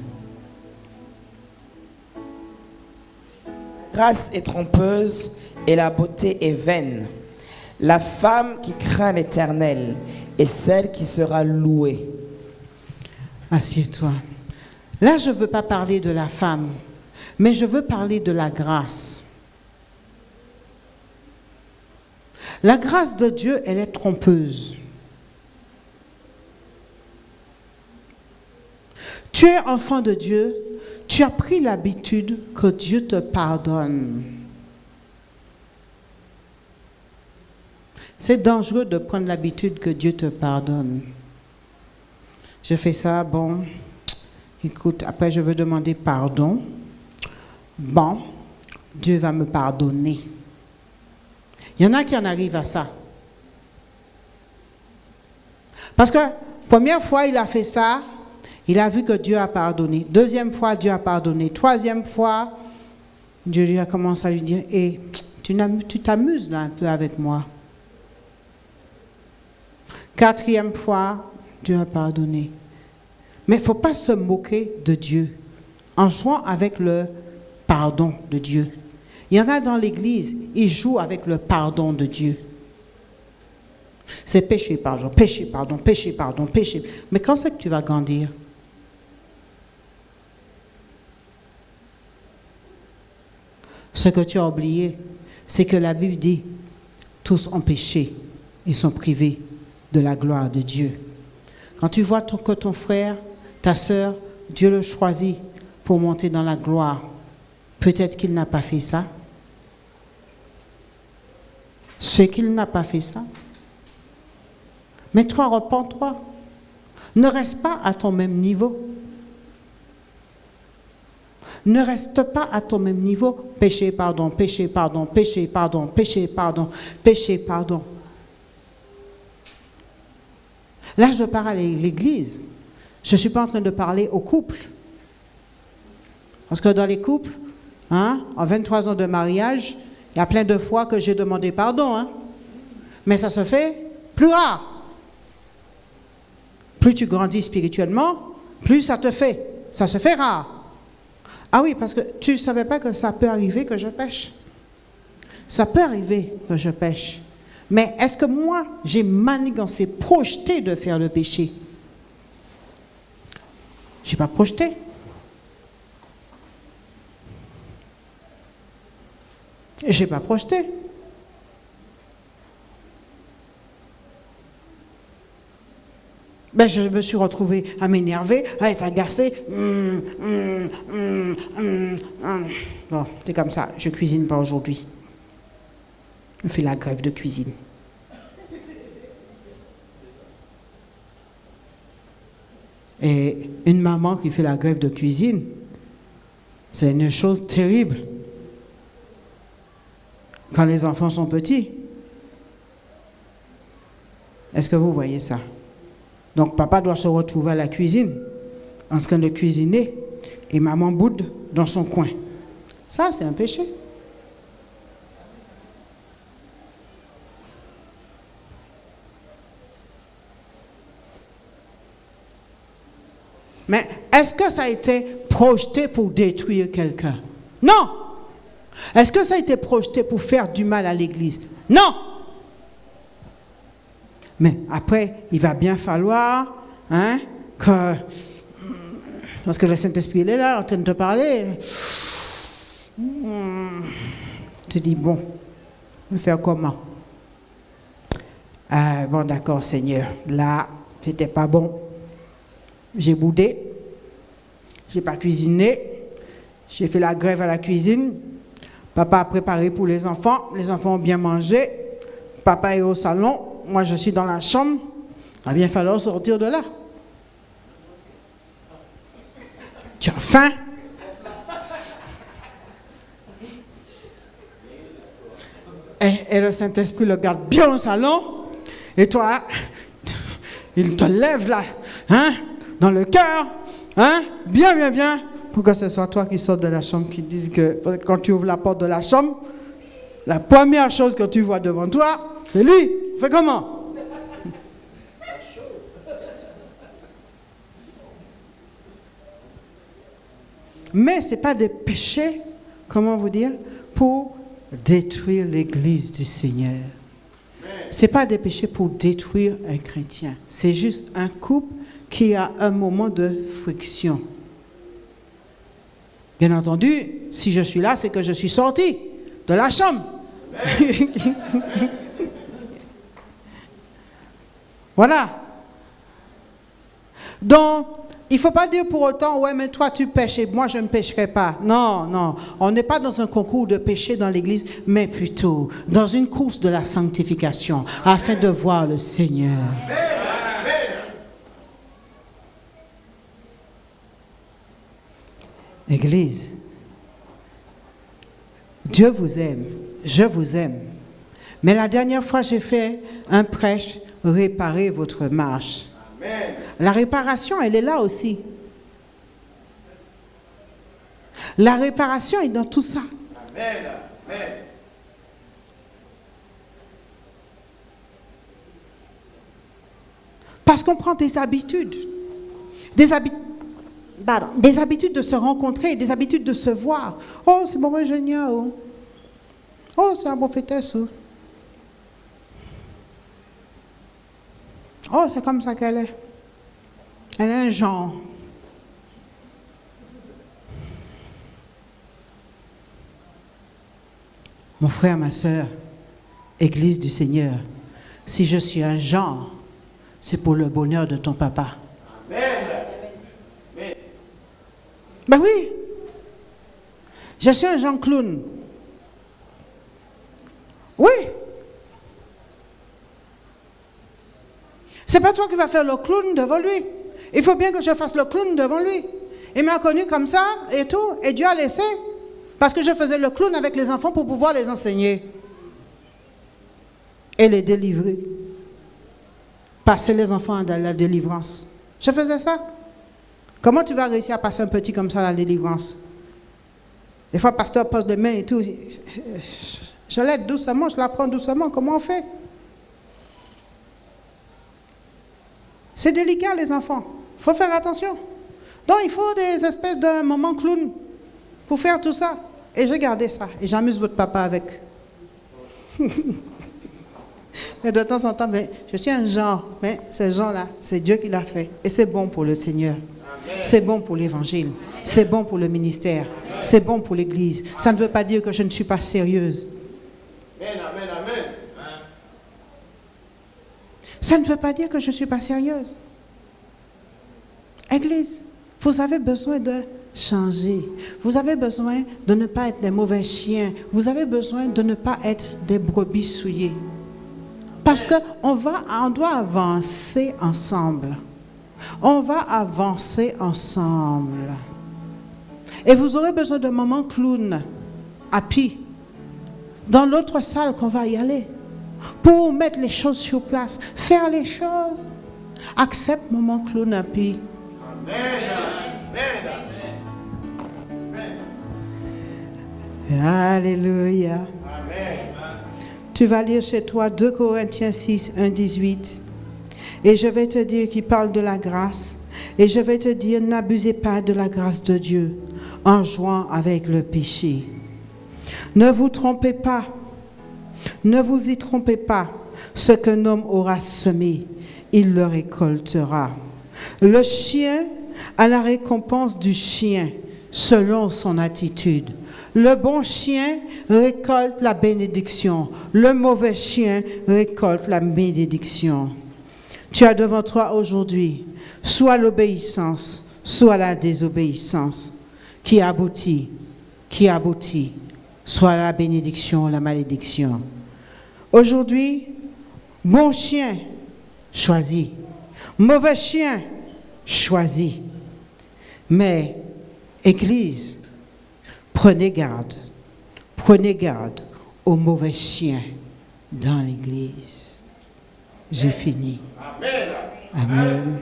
[SPEAKER 4] Grâce est trompeuse et la beauté est vaine. La femme qui craint l'Éternel est celle qui sera louée.
[SPEAKER 3] Assieds-toi. Là, je ne veux pas parler de la femme, mais je veux parler de la grâce. La grâce de Dieu, elle est trompeuse. Tu es enfant de Dieu, tu as pris l'habitude que Dieu te pardonne. C'est dangereux de prendre l'habitude que Dieu te pardonne. Je fais ça, bon, écoute, après je veux demander pardon. Bon, Dieu va me pardonner. Il y en a qui en arrivent à ça. Parce que, première fois, il a fait ça, il a vu que Dieu a pardonné. Deuxième fois, Dieu a pardonné. Troisième fois, Dieu lui a commencé à lui dire, hey, tu t'amuses là un peu avec moi. Quatrième fois, Dieu a pardonné. Mais il ne faut pas se moquer de Dieu en jouant avec le pardon de Dieu. Il y en a dans l'église, ils jouent avec le pardon de Dieu. C'est péché, pardon, péché, pardon, péché, pardon, péché. Mais quand c'est que tu vas grandir? Ce que tu as oublié, c'est que la Bible dit, tous ont péché et sont privés de la gloire de Dieu. Quand tu vois que ton frère, ta sœur, Dieu le choisit pour monter dans la gloire, peut-être qu'il n'a pas fait ça. C'est qu'il n'a pas fait ça. Mais toi, repens-toi. Ne reste pas à ton même niveau. Ne reste pas à ton même niveau. Péché, pardon, péché, pardon, péché, pardon, péché, pardon, péché, pardon. Là, je parle à l'église. Je ne suis pas en train de parler aux couples. Parce que dans les couples, hein, en 23 ans de mariage, il y a plein de fois que j'ai demandé pardon. Hein. Mais ça se fait plus rare. Plus tu grandis spirituellement, plus ça se fait rare. Ah oui, parce que tu ne savais pas que ça peut arriver que je pêche. Ça peut arriver que je pêche. Mais est-ce que moi, j'ai manigancé, projeté de faire le péché? Je n'ai pas projeté. Je n'ai pas projeté. Ben, je me suis retrouvée à m'énerver, à être agacée. Bon, c'est comme ça, je ne cuisine pas aujourd'hui. Je fais la grève de cuisine. Et une maman qui fait la grève de cuisine, c'est une chose terrible. Quand les enfants sont petits. Est-ce que vous voyez ça? Donc papa doit se retrouver à la cuisine, en train de cuisiner, et maman boude dans son coin. Ça, c'est un péché. Mais est-ce que ça a été projeté pour détruire quelqu'un? Non. Est-ce que ça a été projeté pour faire du mal à l'Église? Non. Mais après, il va bien falloir que... Parce que le Saint-Esprit est là, en train de te parler. Tu dis, bon, on va faire comment? Bon, d'accord, Seigneur. Là, c'était pas bon. J'ai boudé. J'ai pas cuisiné. J'ai fait la grève à la cuisine. Papa a préparé pour les enfants. Les enfants ont bien mangé. Papa est au salon. Moi, je suis dans la chambre. Il va bien falloir sortir de là. Tu as faim? Et le Saint-Esprit le garde bien au salon. Et toi, il te lève là, dans le cœur, bien, pour que ce soit toi qui sors de la chambre, qui dise que quand tu ouvres la porte de la chambre, la première chose que tu vois devant toi, c'est lui. Fais comment? Mais ce n'est pas des péchés, comment vous dire, pour détruire l'Église du Seigneur. Ce n'est pas des péchés pour détruire un chrétien. C'est juste un couple qui a un moment de friction. Bien entendu, si je suis là, c'est que je suis sorti de la chambre. Voilà. Donc, il ne faut pas dire pour autant, ouais, mais toi tu pêches et moi je ne pêcherai pas. Non. On n'est pas dans un concours de péché dans l'Église, mais plutôt dans une course de la sanctification, afin de voir le Seigneur. Église, Dieu vous aime, je vous aime. Mais la dernière fois, j'ai fait un prêche, réparer votre marche. Amen. La réparation, elle est là aussi. La réparation est dans tout ça. Amen. Amen. Parce qu'on prend des habitudes. Des habitudes de se rencontrer, des habitudes de se voir. Oh, c'est bon ingénieur. Oh, c'est un prophétesse. Oh, c'est comme ça qu'elle est. Elle est un genre. Mon frère, ma soeur, Église du Seigneur, si je suis un genre, c'est pour le bonheur de ton papa. Amen. Ben oui. Je suis un genre clown. Oui. C'est pas toi qui vas faire le clown devant lui. Il faut bien que je fasse le clown devant lui. Il m'a connu comme ça et tout. Et Dieu a laissé. Parce que je faisais le clown avec les enfants pour pouvoir les enseigner. Et les délivrer. Passer les enfants à la délivrance. Je faisais ça. Comment tu vas réussir à passer un petit comme ça à la délivrance? Des fois, le pasteur pose les mains et tout. Je l'aide doucement, je la prends doucement. Comment on fait? C'est délicat, les enfants. Il faut faire attention. Donc, il faut des espèces de moments clown pour faire tout ça. Et j'ai gardé ça. Et j'amuse votre papa avec. Mais de temps en temps, je suis un genre. Mais ces gens-là, c'est Dieu qui l'a fait. Et c'est bon pour le Seigneur. C'est bon pour l'évangile. C'est bon pour le ministère. C'est bon pour l'église. Ça ne veut pas dire que je ne suis pas sérieuse.
[SPEAKER 1] Amen, amen, amen.
[SPEAKER 3] Ça ne veut pas dire que je ne suis pas sérieuse. Église, vous avez besoin de changer. Vous avez besoin de ne pas être des mauvais chiens. Vous avez besoin de ne pas être des brebis souillées. Parce qu'on doit avancer ensemble. On va avancer ensemble. Et vous aurez besoin de moments clown, happy, dans l'autre salle qu'on va y aller, pour mettre les choses sur place, faire les choses. Accepte moment clown, happy. Amen. Alléluia.
[SPEAKER 1] Amen.
[SPEAKER 3] Tu vas lire chez toi 2 Corinthiens 6, 1, 18. Et je vais te dire qu'il parle de la grâce. Et je vais te dire, n'abusez pas de la grâce de Dieu en jouant avec le péché. Ne vous trompez pas. Ne vous y trompez pas. Ce qu'un homme aura semé, il le récoltera. Le chien a la récompense du chien selon son attitude. Le bon chien récolte la bénédiction. Le mauvais chien récolte la malédiction. Tu as devant toi aujourd'hui soit l'obéissance, soit la désobéissance qui aboutit, soit la bénédiction, la malédiction. Aujourd'hui, bon chien, choisis. Mauvais chien, choisis. Mais, Église, prenez garde aux mauvais chiens dans l'Église. J'ai fini.
[SPEAKER 1] Amen.
[SPEAKER 3] Amen.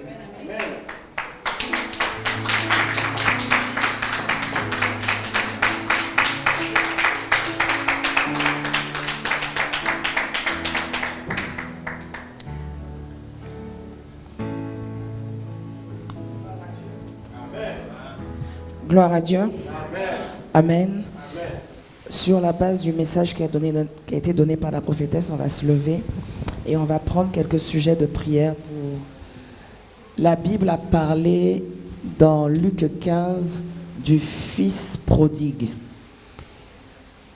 [SPEAKER 4] Gloire à Dieu. Amen. Sur la base du message qui a été donné par la prophétesse, on va se lever et on va prendre quelques sujets de prière. La Bible a parlé dans Luc 15 du fils prodigue.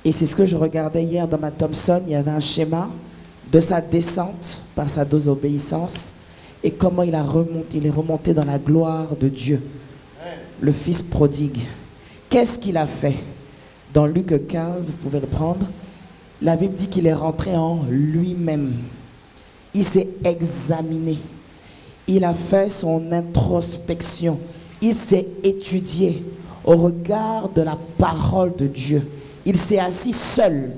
[SPEAKER 4] Et c'est ce que je regardais hier dans ma Thompson. Il y avait un schéma de sa descente par sa désobéissance et comment il est remonté dans la gloire de Dieu. Le fils prodigue. Qu'est-ce qu'il a fait? Dans Luc 15, vous pouvez le prendre, la Bible dit qu'il est rentré en lui-même. Il s'est examiné. Il a fait son introspection. Il s'est étudié au regard de la parole de Dieu. Il s'est assis seul.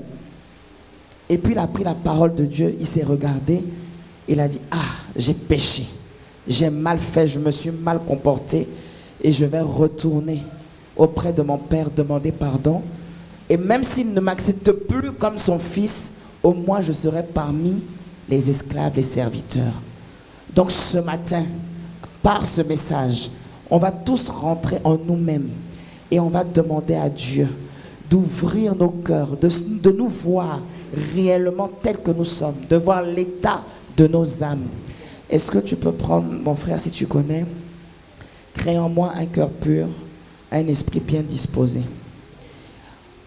[SPEAKER 4] Et puis il a pris la parole de Dieu, il s'est regardé. Il a dit, j'ai péché. J'ai mal fait, je me suis mal comporté. Et je vais retourner auprès de mon Père, demander pardon. Et même s'il ne m'accepte plus comme son fils, au moins je serai parmi les esclaves, les serviteurs. Donc ce matin, par ce message, on va tous rentrer en nous-mêmes et on va demander à Dieu d'ouvrir nos cœurs, de nous voir réellement tels que nous sommes, de voir l'état de nos âmes. Est-ce que tu peux prendre, mon frère, si tu connais, crée en moi un cœur pur, un esprit bien disposé.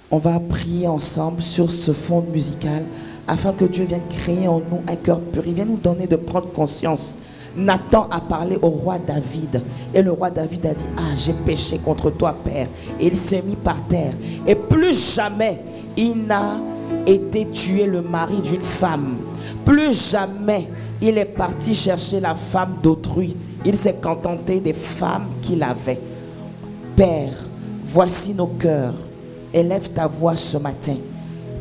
[SPEAKER 4] On va prier ensemble sur ce fond musical afin que Dieu vienne créer en nous un cœur pur. Il vient nous donner de prendre conscience. Nathan a parlé au roi David et le roi David a dit, j'ai péché contre toi, Père. Et il s'est mis par terre. Et plus jamais il n'a été tué le mari d'une femme. Plus jamais il est parti chercher la femme d'autrui. Il s'est contenté des femmes qu'il avait. Père, voici nos cœurs. Élève ta voix ce matin.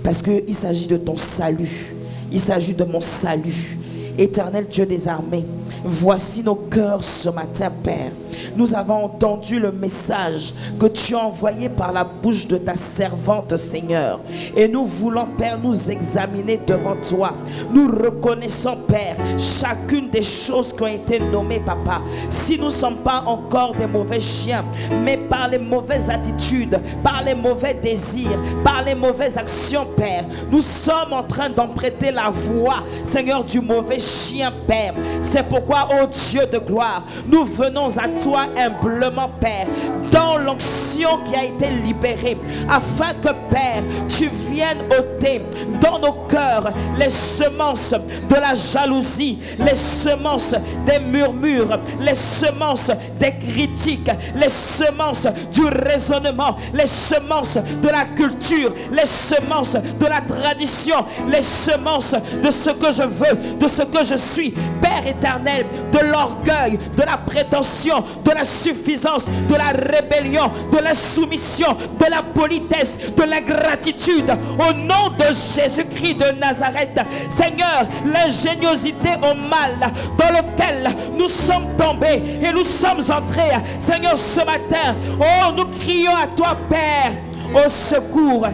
[SPEAKER 4] Parce qu'il s'agit de ton salut. Il s'agit de mon salut. Éternel Dieu des armées, voici nos cœurs ce matin, Père. Nous avons entendu le message que tu as envoyé par la bouche de ta servante, Seigneur. Et nous voulons, Père, nous examiner devant toi. Nous reconnaissons, Père, chacune des choses qui ont été nommées, Papa. Si nous ne sommes pas encore des mauvais chiens, mais par les mauvaises attitudes, par les mauvais désirs, par les mauvaises actions, Père, nous sommes en train d'emprunter la voie, Seigneur, du mauvais chien, Père. C'est pourquoi, ô Dieu de gloire, nous venons à toi humblement, Père, dans l'onction qui a été libérée, afin que, Père, tu viennes ôter dans nos cœurs les semences de la jalousie, les semences des murmures, les semences des critiques, les semences du raisonnement, les semences de la culture, les semences de la tradition, les semences de ce que je veux, de ce que je suis, Père éternel, de l'orgueil, de la prétention, de la suffisance, de la rébellion, de la soumission, de la politesse, de l'ingratitude, au nom de Jésus-Christ de Nazareth. Seigneur, l'ingéniosité au mal dans lequel nous sommes tombés et nous sommes entrés, Seigneur, ce matin, oh, nous crions à toi, Père, au secours.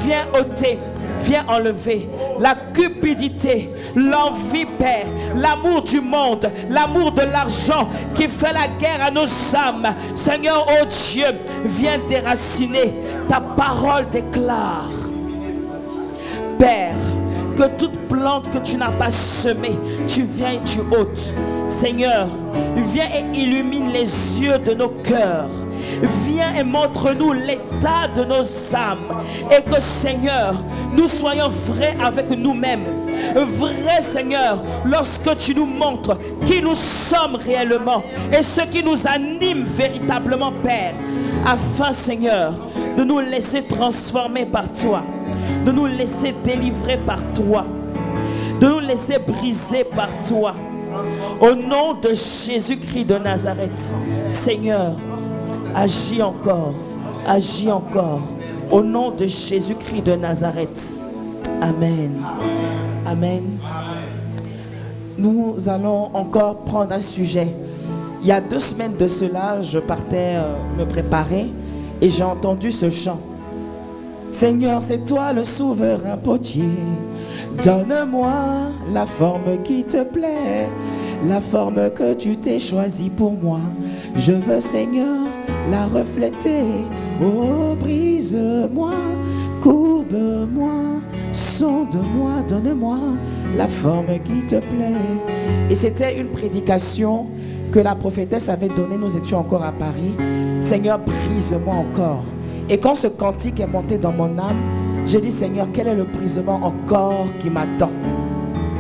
[SPEAKER 4] Viens ôter, viens enlever la cupidité, l'envie, Père, l'amour du monde, l'amour de l'argent qui fait la guerre à nos âmes. Seigneur, oh Dieu, viens déraciner. Ta parole déclare, Père, que toute plante que tu n'as pas semée, tu viens et tu ôtes. Seigneur, viens et illumine les yeux de nos cœurs. Viens et montre-nous l'état de nos âmes. Et que, Seigneur, nous soyons vrais avec nous-mêmes. Vrai, Seigneur, lorsque tu nous montres qui nous sommes réellement et ce qui nous anime véritablement, Père, afin, Seigneur, de nous laisser transformer par toi, de nous laisser délivrer par toi, de nous laisser briser par toi. Au nom de Jésus-Christ de Nazareth, Seigneur, agis encore, agis encore. Au nom de Jésus-Christ de Nazareth. Amen. Amen. Nous allons encore prendre un sujet. Il y a 2 semaines de cela, je partais me préparer et j'ai entendu ce chant. Seigneur, c'est toi le souverain potier. Donne-moi la forme qui te plaît, la forme que tu t'es choisie pour moi. Je veux, Seigneur, la refléter. Oh, brise-moi, courbe-moi, sonde-moi, donne-moi la forme qui te plaît. Et c'était une prédication que la prophétesse avait donnée. Nous étions encore à Paris. Seigneur, brise-moi encore. Et quand ce cantique est monté dans mon âme, j'ai dit, Seigneur, quel est le brisement encore qui m'attend?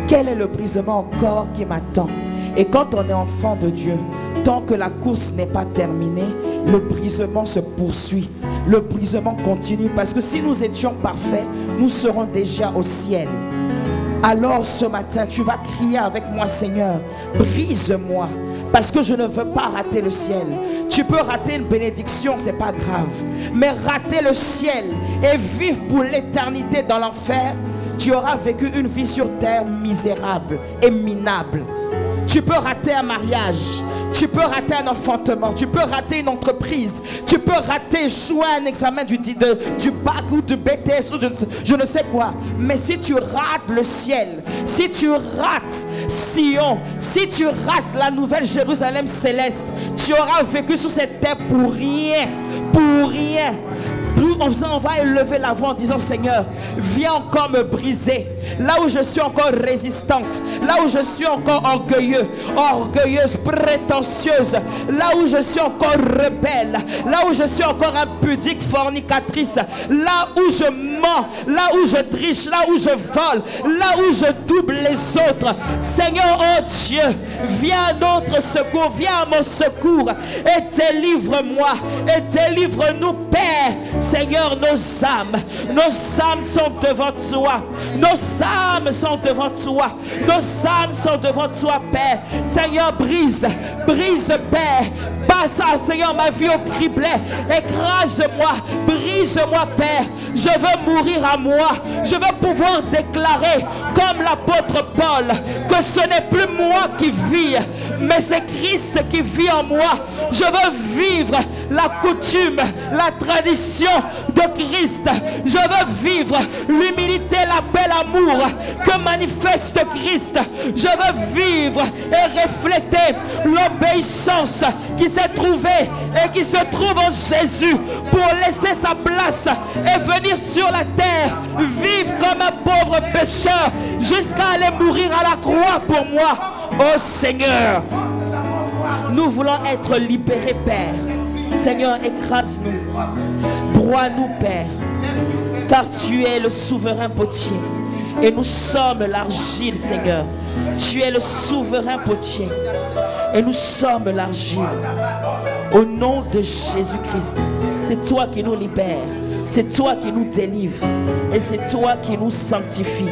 [SPEAKER 4] Quel est le brisement encore qui m'attend? Et quand on est enfant de Dieu, tant que la course n'est pas terminée, le brisement se poursuit. Le brisement continue. Parce que si nous étions parfaits, nous serons déjà au ciel. Alors ce matin, tu vas crier avec moi, Seigneur, brise-moi. Parce que je ne veux pas rater le ciel. Tu peux rater une bénédiction, c'est pas grave. Mais rater le ciel et vivre pour l'éternité dans l'enfer, tu auras vécu une vie sur terre misérable et minable. Tu peux rater un mariage, tu peux rater un enfantement, tu peux rater une entreprise, tu peux rater jouer un examen du bac ou du BTS ou je ne sais quoi. Mais si tu rates le ciel, si tu rates Sion, si tu rates la nouvelle Jérusalem céleste, tu auras vécu sur cette terre pour rien, pour rien. On va élever la voix en disant, Seigneur, viens encore me briser. Là où je suis encore résistante, là où je suis encore orgueilleuse, prétentieuse, là où je suis encore rebelle, là où je suis encore impudique, fornicatrice, là où je mens, là où je triche, là où je vole, là où je double les autres. Seigneur, oh Dieu, viens à notre secours, viens à mon secours et délivre-moi et délivre-nous, Père. Seigneur, nos âmes sont devant toi. Nos âmes sont devant toi. Nos âmes sont devant toi, Père. Seigneur, brise, Père. Passe, Seigneur, ma vie au criblé. Écrase-moi, brise-moi, Père. Je veux mourir à moi. Je veux pouvoir déclarer, comme l'apôtre Paul, que ce n'est plus moi moi qui vis, mais c'est Christ qui vit en moi. Je veux vivre la coutume, la tradition de Christ. Je veux vivre l'humilité, la belle amour que manifeste Christ. Je veux vivre et refléter l'obéissance qui s'est trouvée et qui se trouve en Jésus pour laisser sa place et venir sur la terre, vivre comme un pauvre pécheur jusqu'à aller mourir à la croix pour moi. Oh Seigneur, nous voulons être libérés, Père. Seigneur, écrase-nous, broie-nous, Père, car tu es le souverain potier et nous sommes l'argile, Seigneur. Tu es le souverain potier et nous sommes l'argile. Au nom de Jésus-Christ, c'est toi qui nous libères, c'est toi qui nous délivres et c'est toi qui nous sanctifie.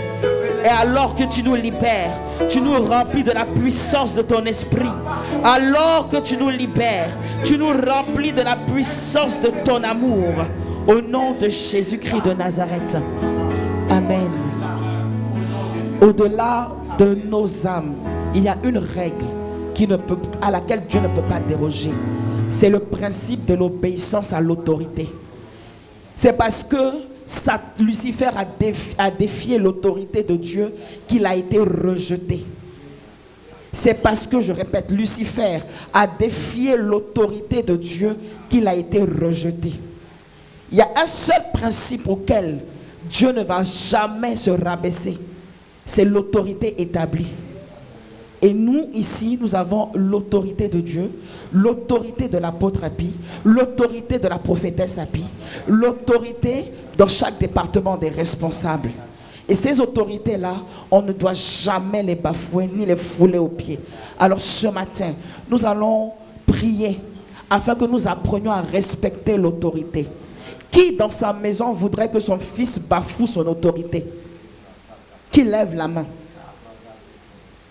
[SPEAKER 4] Et alors que tu nous libères, tu nous remplis de la puissance de ton esprit. Alors que tu nous libères, tu nous remplis de la puissance de ton amour. Au nom de Jésus-Christ de Nazareth. Amen. Au-delà de nos âmes, il y a une règle à laquelle Dieu ne peut pas déroger. C'est le principe de l'obéissance à l'autorité. C'est parce que Lucifer a défié l'autorité de Dieu qu'il a été rejeté. C'est parce que, je répète, Lucifer a défié l'autorité de Dieu qu'il a été rejeté. Il y a un seul principe auquel Dieu ne va jamais se rabaisser. C'est l'autorité établie. Et nous, ici, nous avons l'autorité de Dieu, l'autorité de l'apôtre Happy, l'autorité de la prophétesse Happy, l'autorité dans chaque département des responsables. Et ces autorités-là, on ne doit jamais les bafouer ni les fouler aux pieds. Alors ce matin, nous allons prier afin que nous apprenions à respecter l'autorité. Qui dans sa maison voudrait que son fils bafoue son autorité? Qui lève la main?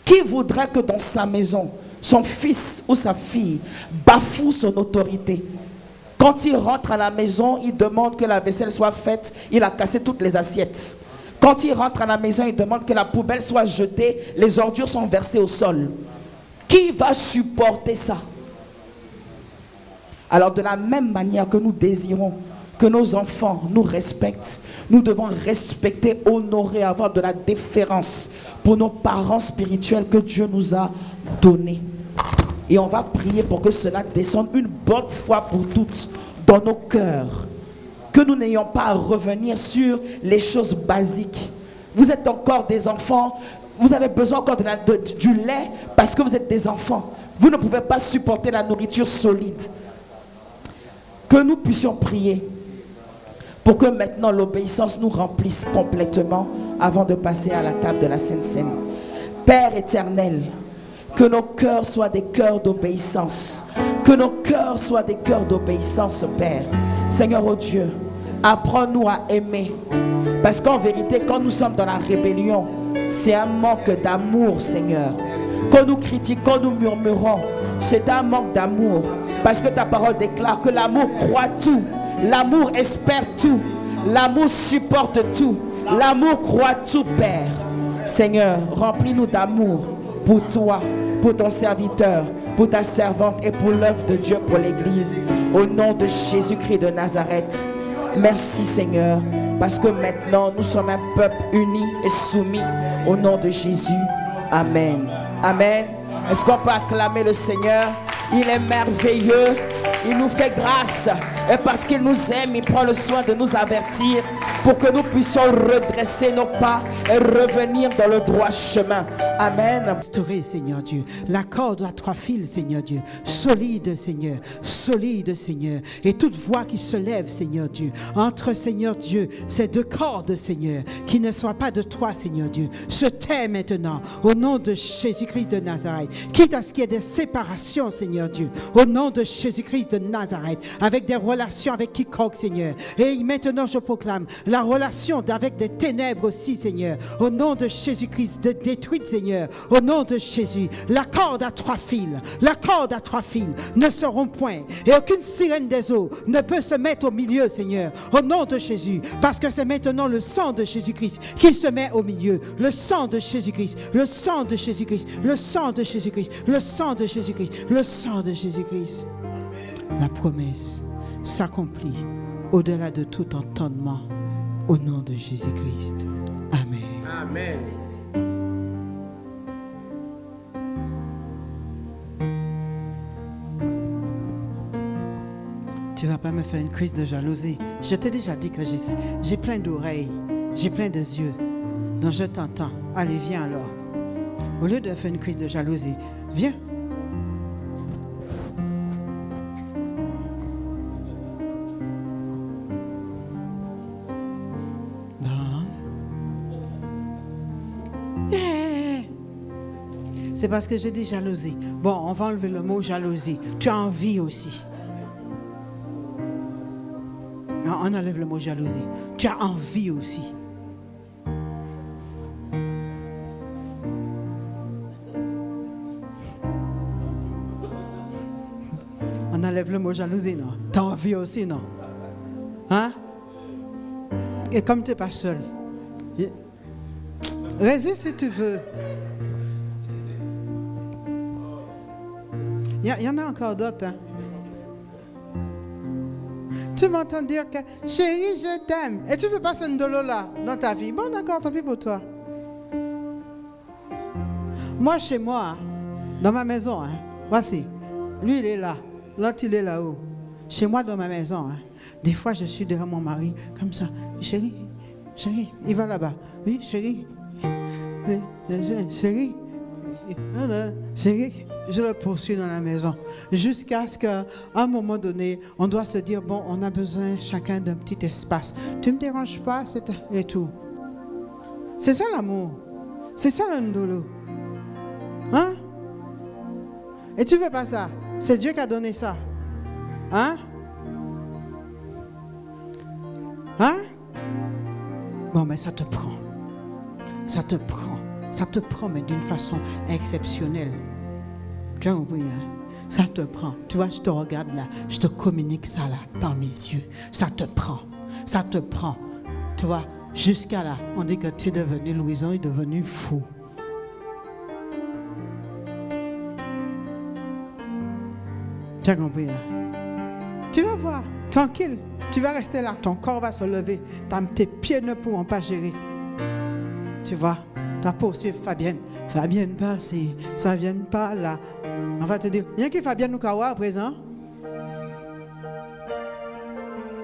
[SPEAKER 4] Qui voudrait que dans sa maison, son fils ou sa fille bafoue son autorité? Quand il rentre à la maison, il demande que la vaisselle soit faite, il a cassé toutes les assiettes. Quand il rentre à la maison, il demande que la poubelle soit jetée, les ordures sont versées au sol. Qui va supporter ça? Alors de la même manière que nous désirons que nos enfants nous respectent, nous devons respecter, honorer, avoir de la déférence pour nos parents spirituels que Dieu nous a donnés. Et on va prier pour que cela descende une bonne fois pour toutes dans nos cœurs. Que nous n'ayons pas à revenir sur les choses basiques. Vous êtes encore des enfants, vous avez besoin encore du lait parce que vous êtes des enfants. Vous ne pouvez pas supporter la nourriture solide. Que nous puissions prier pour que maintenant l'obéissance nous remplisse complètement avant de passer à la table de la Sainte Seine. Père éternel, que nos cœurs soient des cœurs d'obéissance. Que nos cœurs soient des cœurs d'obéissance, Père. Seigneur, oh Dieu, apprends-nous à aimer. Parce qu'en vérité, quand nous sommes dans la rébellion, c'est un manque d'amour, Seigneur. Quand nous critiquons, nous murmurons, c'est un manque d'amour. Parce que ta parole déclare que l'amour croit tout. L'amour espère tout. L'amour supporte tout. L'amour croit tout, Père. Seigneur, remplis-nous d'amour pour toi, pour ton serviteur, pour ta servante et pour l'œuvre de Dieu pour l'Église. Au nom de Jésus-Christ de Nazareth. Merci, Seigneur, parce que maintenant nous sommes un peuple uni et soumis au nom de Jésus. Amen. Amen. Est-ce qu'on peut acclamer le Seigneur? Il est merveilleux. Il nous fait grâce. Et parce qu'il nous aime, il prend le soin de nous avertir pour que nous puissions redresser nos pas et revenir dans le droit chemin. Amen.
[SPEAKER 3] Restaurer, Seigneur Dieu, la corde à 3 fils, Seigneur Dieu, solide, Seigneur, et toute voix qui se lève, Seigneur Dieu, entre, Seigneur Dieu, ces 2 cordes, Seigneur, qui ne soient pas de toi, Seigneur Dieu, se tait maintenant, au nom de Jésus-Christ de Nazareth, quitte à ce qu'il y ait des séparations, Seigneur Dieu, au nom de Jésus-Christ de Nazareth, avec des relations avec quiconque, Seigneur, et maintenant je proclame la relation avec des ténèbres aussi, Seigneur, au nom de Jésus-Christ, de détruite, Seigneur Seigneur, au nom de Jésus. La corde à 3 fils, la corde à 3 fils ne seront point. Et aucune sirène des eaux ne peut se mettre au milieu, Seigneur, au nom de Jésus. Parce que c'est maintenant le sang de Jésus-Christ qui se met au milieu. Le sang de Jésus-Christ, le sang de Jésus-Christ, le sang de Jésus-Christ, le sang de Jésus-Christ, le sang de Jésus-Christ. La promesse s'accomplit au-delà de tout entendement, au nom de Jésus-Christ. Amen.
[SPEAKER 1] Amen.
[SPEAKER 3] Tu vas pas me faire une crise de jalousie. Je t'ai déjà dit que j'ai plein d'oreilles, j'ai plein de yeux, dont je t'entends. Allez, viens alors. Au lieu de faire une crise de jalousie, viens. C'est parce que j'ai dit jalousie. Bon, on va enlever le mot jalousie. Tu as envie aussi. Non, on enlève le mot jalousie. Tu as envie aussi. On enlève le mot jalousie, non? Tu as envie aussi, non? Hein? Et comme tu n'es pas seul, résiste si tu veux. Il y en a encore d'autres. Hein? Tu m'entends dire que chérie, je t'aime. Et tu veux passer un dolo là dans ta vie. Bon, d'accord, tant pis pour toi. Moi, chez moi, dans ma maison, hein, voici. Lui, il est là. L'autre, il est là-haut. Chez moi, dans ma maison, hein, des fois, je suis devant mon mari, comme ça. Chérie, chérie, il va là-bas. Oui, chérie. Chérie. Chérie. Je le poursuis dans la maison jusqu'à ce qu'à un moment donné, on doit se dire, bon, on a besoin chacun d'un petit espace. Tu ne me déranges pas et tout. C'est ça l'amour. C'est ça le ndolo. Hein? Et tu ne veux pas ça. C'est Dieu qui a donné ça. Hein? Hein? Bon, mais ça te prend. Ça te prend. Ça te prend, mais d'une façon exceptionnelle. Tu as compris, hein? Ça te prend. Tu vois, je te regarde là, je te communique ça là, par mes yeux. Ça te prend. Ça te prend. Tu vois, jusqu'à là, on dit que tu es devenu, Louison est devenu fou. Tu as compris, hein? Tu vas voir, tranquille. Tu vas rester là, ton corps va se lever. Tes pieds ne pourront pas gérer. Tu vois? Tu vas poursuivre Fabienne. Fabienne passée, ça vient pas là. On va te dire, il y a qui Fabienne Noukawa à présent?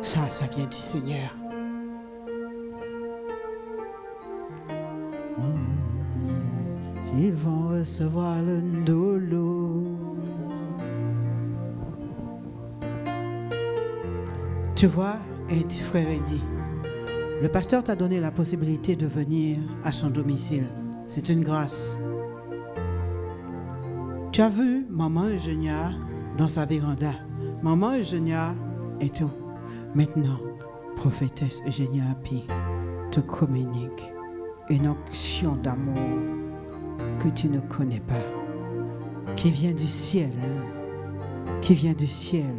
[SPEAKER 3] Ça vient du Seigneur. Ils vont recevoir le ndolo. Tu vois, et tu frère dit, le pasteur t'a donné la possibilité de venir à son domicile. C'est une grâce. Tu as vu maman Eugénia dans sa véranda. Maman Eugénia et tout. Maintenant, prophétesse Eugénia Api te communique une onction d'amour que tu ne connais pas, qui vient du ciel, qui vient du ciel.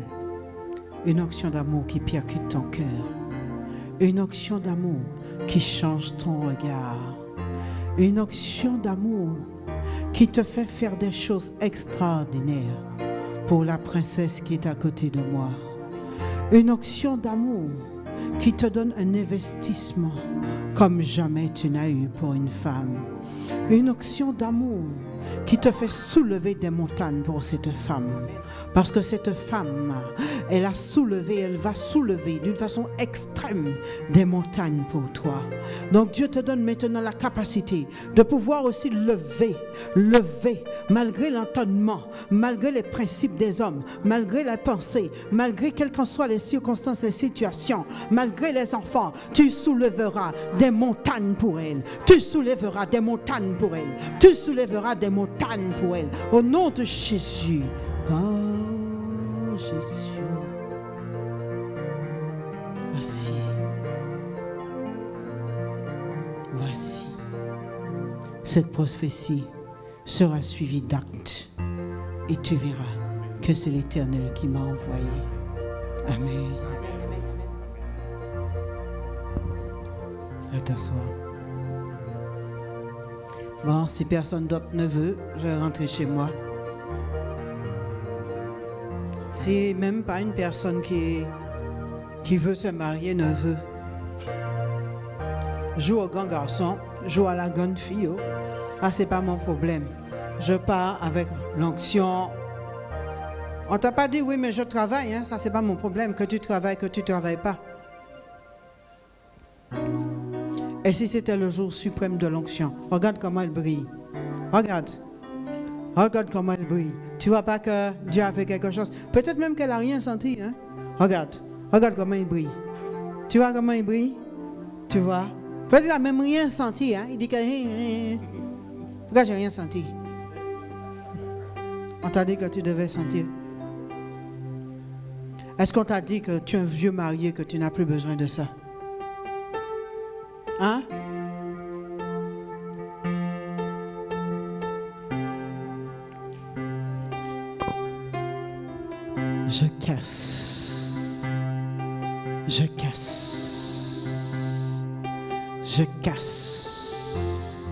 [SPEAKER 3] Une onction d'amour qui percute ton cœur. Une onction d'amour qui change ton regard. Une onction d'amour qui te fait faire des choses extraordinaires pour la princesse qui est à côté de moi. Une onction d'amour qui te donne un investissement comme jamais tu n'as eu pour une femme. Une onction d'amour qui te fait soulever des montagnes pour cette femme. Parce que cette femme, elle a soulevé, elle va soulever d'une façon extrême des montagnes pour toi. Donc Dieu te donne maintenant la capacité de pouvoir aussi lever, malgré l'entendement, malgré les principes des hommes, malgré la pensée, malgré quelles qu'en soient les circonstances, les situations, malgré les enfants, tu soulèveras des montagnes pour elle. Tu soulèveras des montagnes pour elle. Tu soulèveras des montagnes pour elle. Au nom de Jésus. Oh Jésus. Voici cette prophétie sera suivi d'actes. Et tu verras que c'est l'Éternel qui m'a envoyé. Amen. Va t'asseoir. Bon, si personne d'autre ne veut, je vais rentrer chez moi. Si même pas une personne qui veut se marier ne veut, joue au grand garçon, joue à la grande fille. Ah, c'est pas mon problème. Je pars avec l'onction. On t'a pas dit oui, mais je travaille, hein? Ça c'est pas mon problème. Que tu travailles pas. Et si c'était le jour suprême de l'onction, regarde comment elle brille. Regarde comment elle brille. Tu vois pas que Dieu a fait quelque chose. Peut-être même qu'elle a rien senti, hein? Regarde comment il brille. Tu vois comment il brille? Tu vois? Peut-être qu'il a même rien senti, hein? Il dit que regarde, j'ai rien senti. On t'a dit que tu devais sentir. Est-ce qu'on t'a dit que tu es un vieux marié, que tu n'as plus besoin de ça? Hein? Je casse. Je casse. Je casse.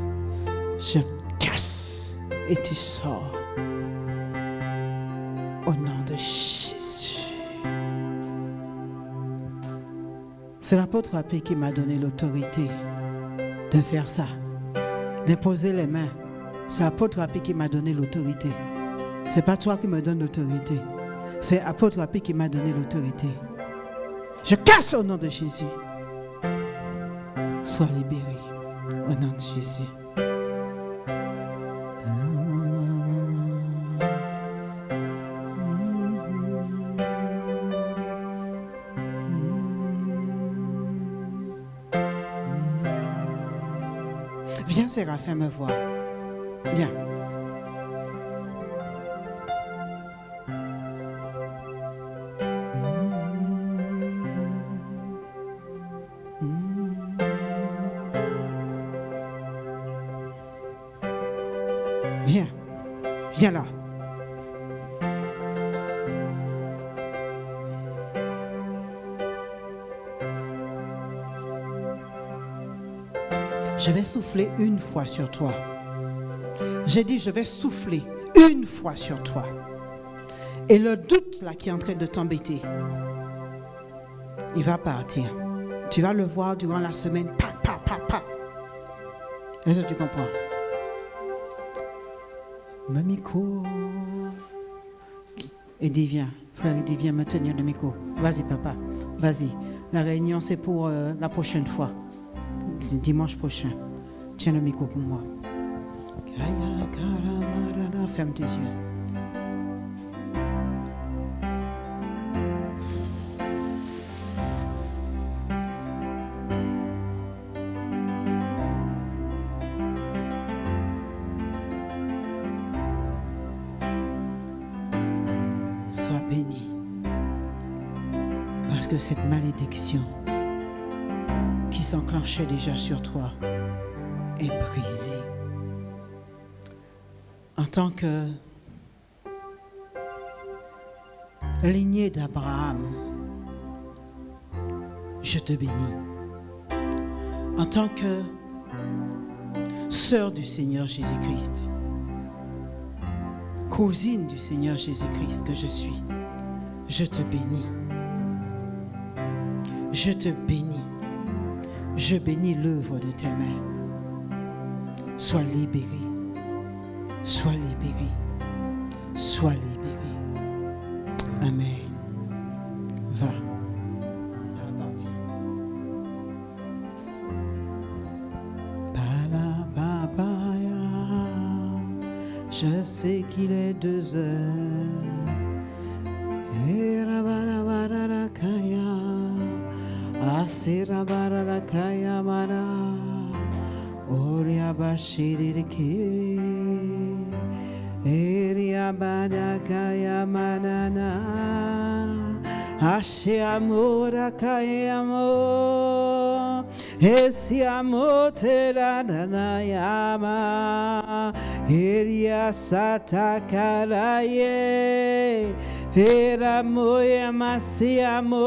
[SPEAKER 3] Je casse. Et tu sors. Au nom de Jésus. C'est l'apôtre Rapé qui m'a donné l'autorité de faire ça, d'imposer les mains. C'est l'apôtre Rapé qui m'a donné l'autorité. C'est pas toi qui me donne l'autorité. C'est l'apôtre Rapé qui m'a donné l'autorité. Je casse au nom de Jésus. Sois libéré au nom de Jésus. Viens, Séraphin, me voir. Viens. Viens. Viens là. Je vais souffler une fois sur toi. J'ai dit, je vais souffler une fois sur toi. Et le doute là qui est en train de t'embêter, il va partir. Tu vas le voir durant la semaine. Est-ce que tu comprends? Mamiko. Eddie, viens. Frère Eddie, viens me tenir le micro. Vas-y, papa. Vas-y. La réunion, c'est pour la prochaine fois. C'est dimanche prochain. Tiens le micro pour moi. Ferme tes yeux. Sois béni. Parce que cette malédiction qui s'enclenchait déjà sur toi est brisée. En tant que lignée d'Abraham, je te bénis. En tant que sœur du Seigneur Jésus-Christ, cousine du Seigneur Jésus-Christ que je suis, je te bénis. Je te bénis. Je bénis l'œuvre de tes mains. Sois libéré. Sois libéré. Sois libéré. Amen. Va. Ça va partir. Je sais qu'il est 2 heures. Asira barara kaya mara Oria bashirike Eria bada kaya manana Ashe amora kaya amo Esi amo te la dana yama Eria satakaraye, era moya masiamo,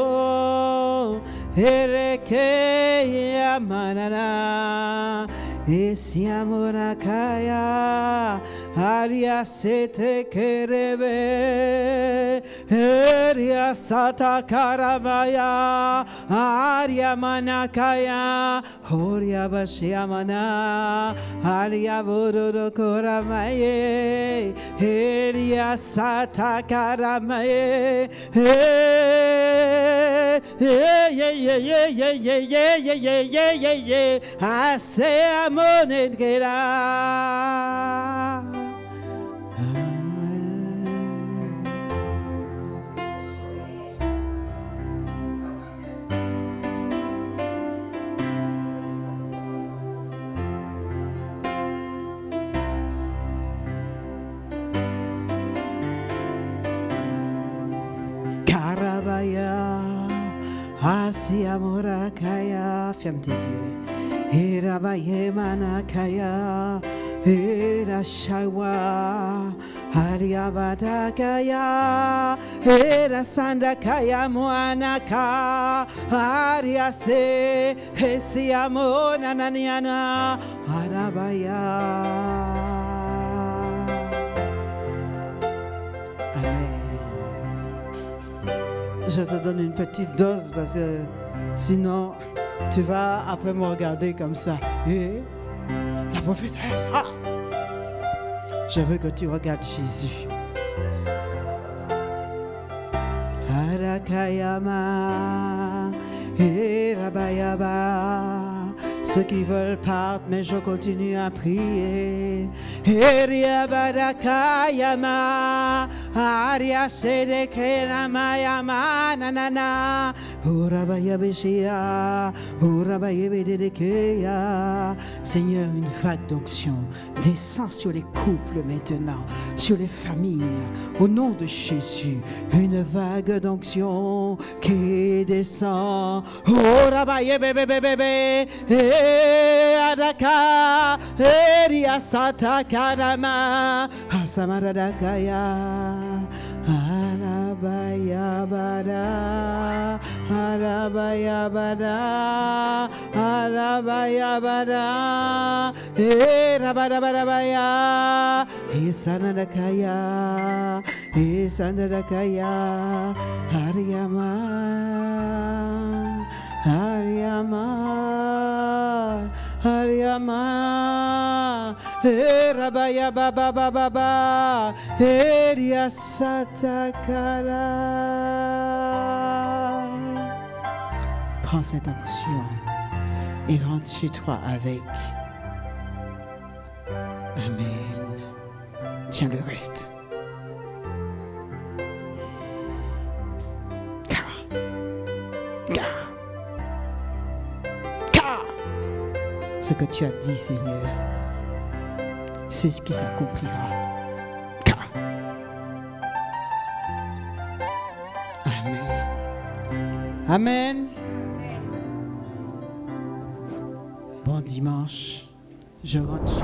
[SPEAKER 3] ereke yamanana, esiamo nakaya, aria sete kerebe, eria satakaramaya, aria manakaya, oria bashiamana, aria bororo koramaye, eria satakaramaye, ase amonedgera. Karabaya, Asia Morakaya, ferme tes yeux. Erabaye Manakaya, Era Shawa, Ariabatakaya, Era Sandakaya Moanaka, Ariase, Esiamo Nananiana, Arabaya. Je te donne une petite dose parce que sinon tu vas après me regarder comme ça. Et la prophétesse, ah! Je veux que tu regardes Jésus. Harakayama, Rabayaba. Ceux qui veulent partent, mais je continue à prier. Eriabadakayama, Aria Sedekenamayama, Nanana, Urabayabeshia, Urabayabedekeya. Seigneur, une vague d'onction descend sur les couples maintenant, sur les familles. Au nom de Jésus, une vague d'onction qui descend. Urabayabebebebe. Adaka, Eria Satakarama, Asamaradakaya, Arabayabada, Arabayabada, Arabayabada, Erabadabadabaya, Isanadakaya, Isanadakaya, Ariama. Ariama, Ariama, Rabaya Baba Baba, Eria Satakara. Prends cette onction et rentre chez toi avec. Amen. Tiens le reste. Ce que tu as dit, Seigneur, c'est ce qui s'accomplira. Amen. Amen. Bon dimanche. Je rentre.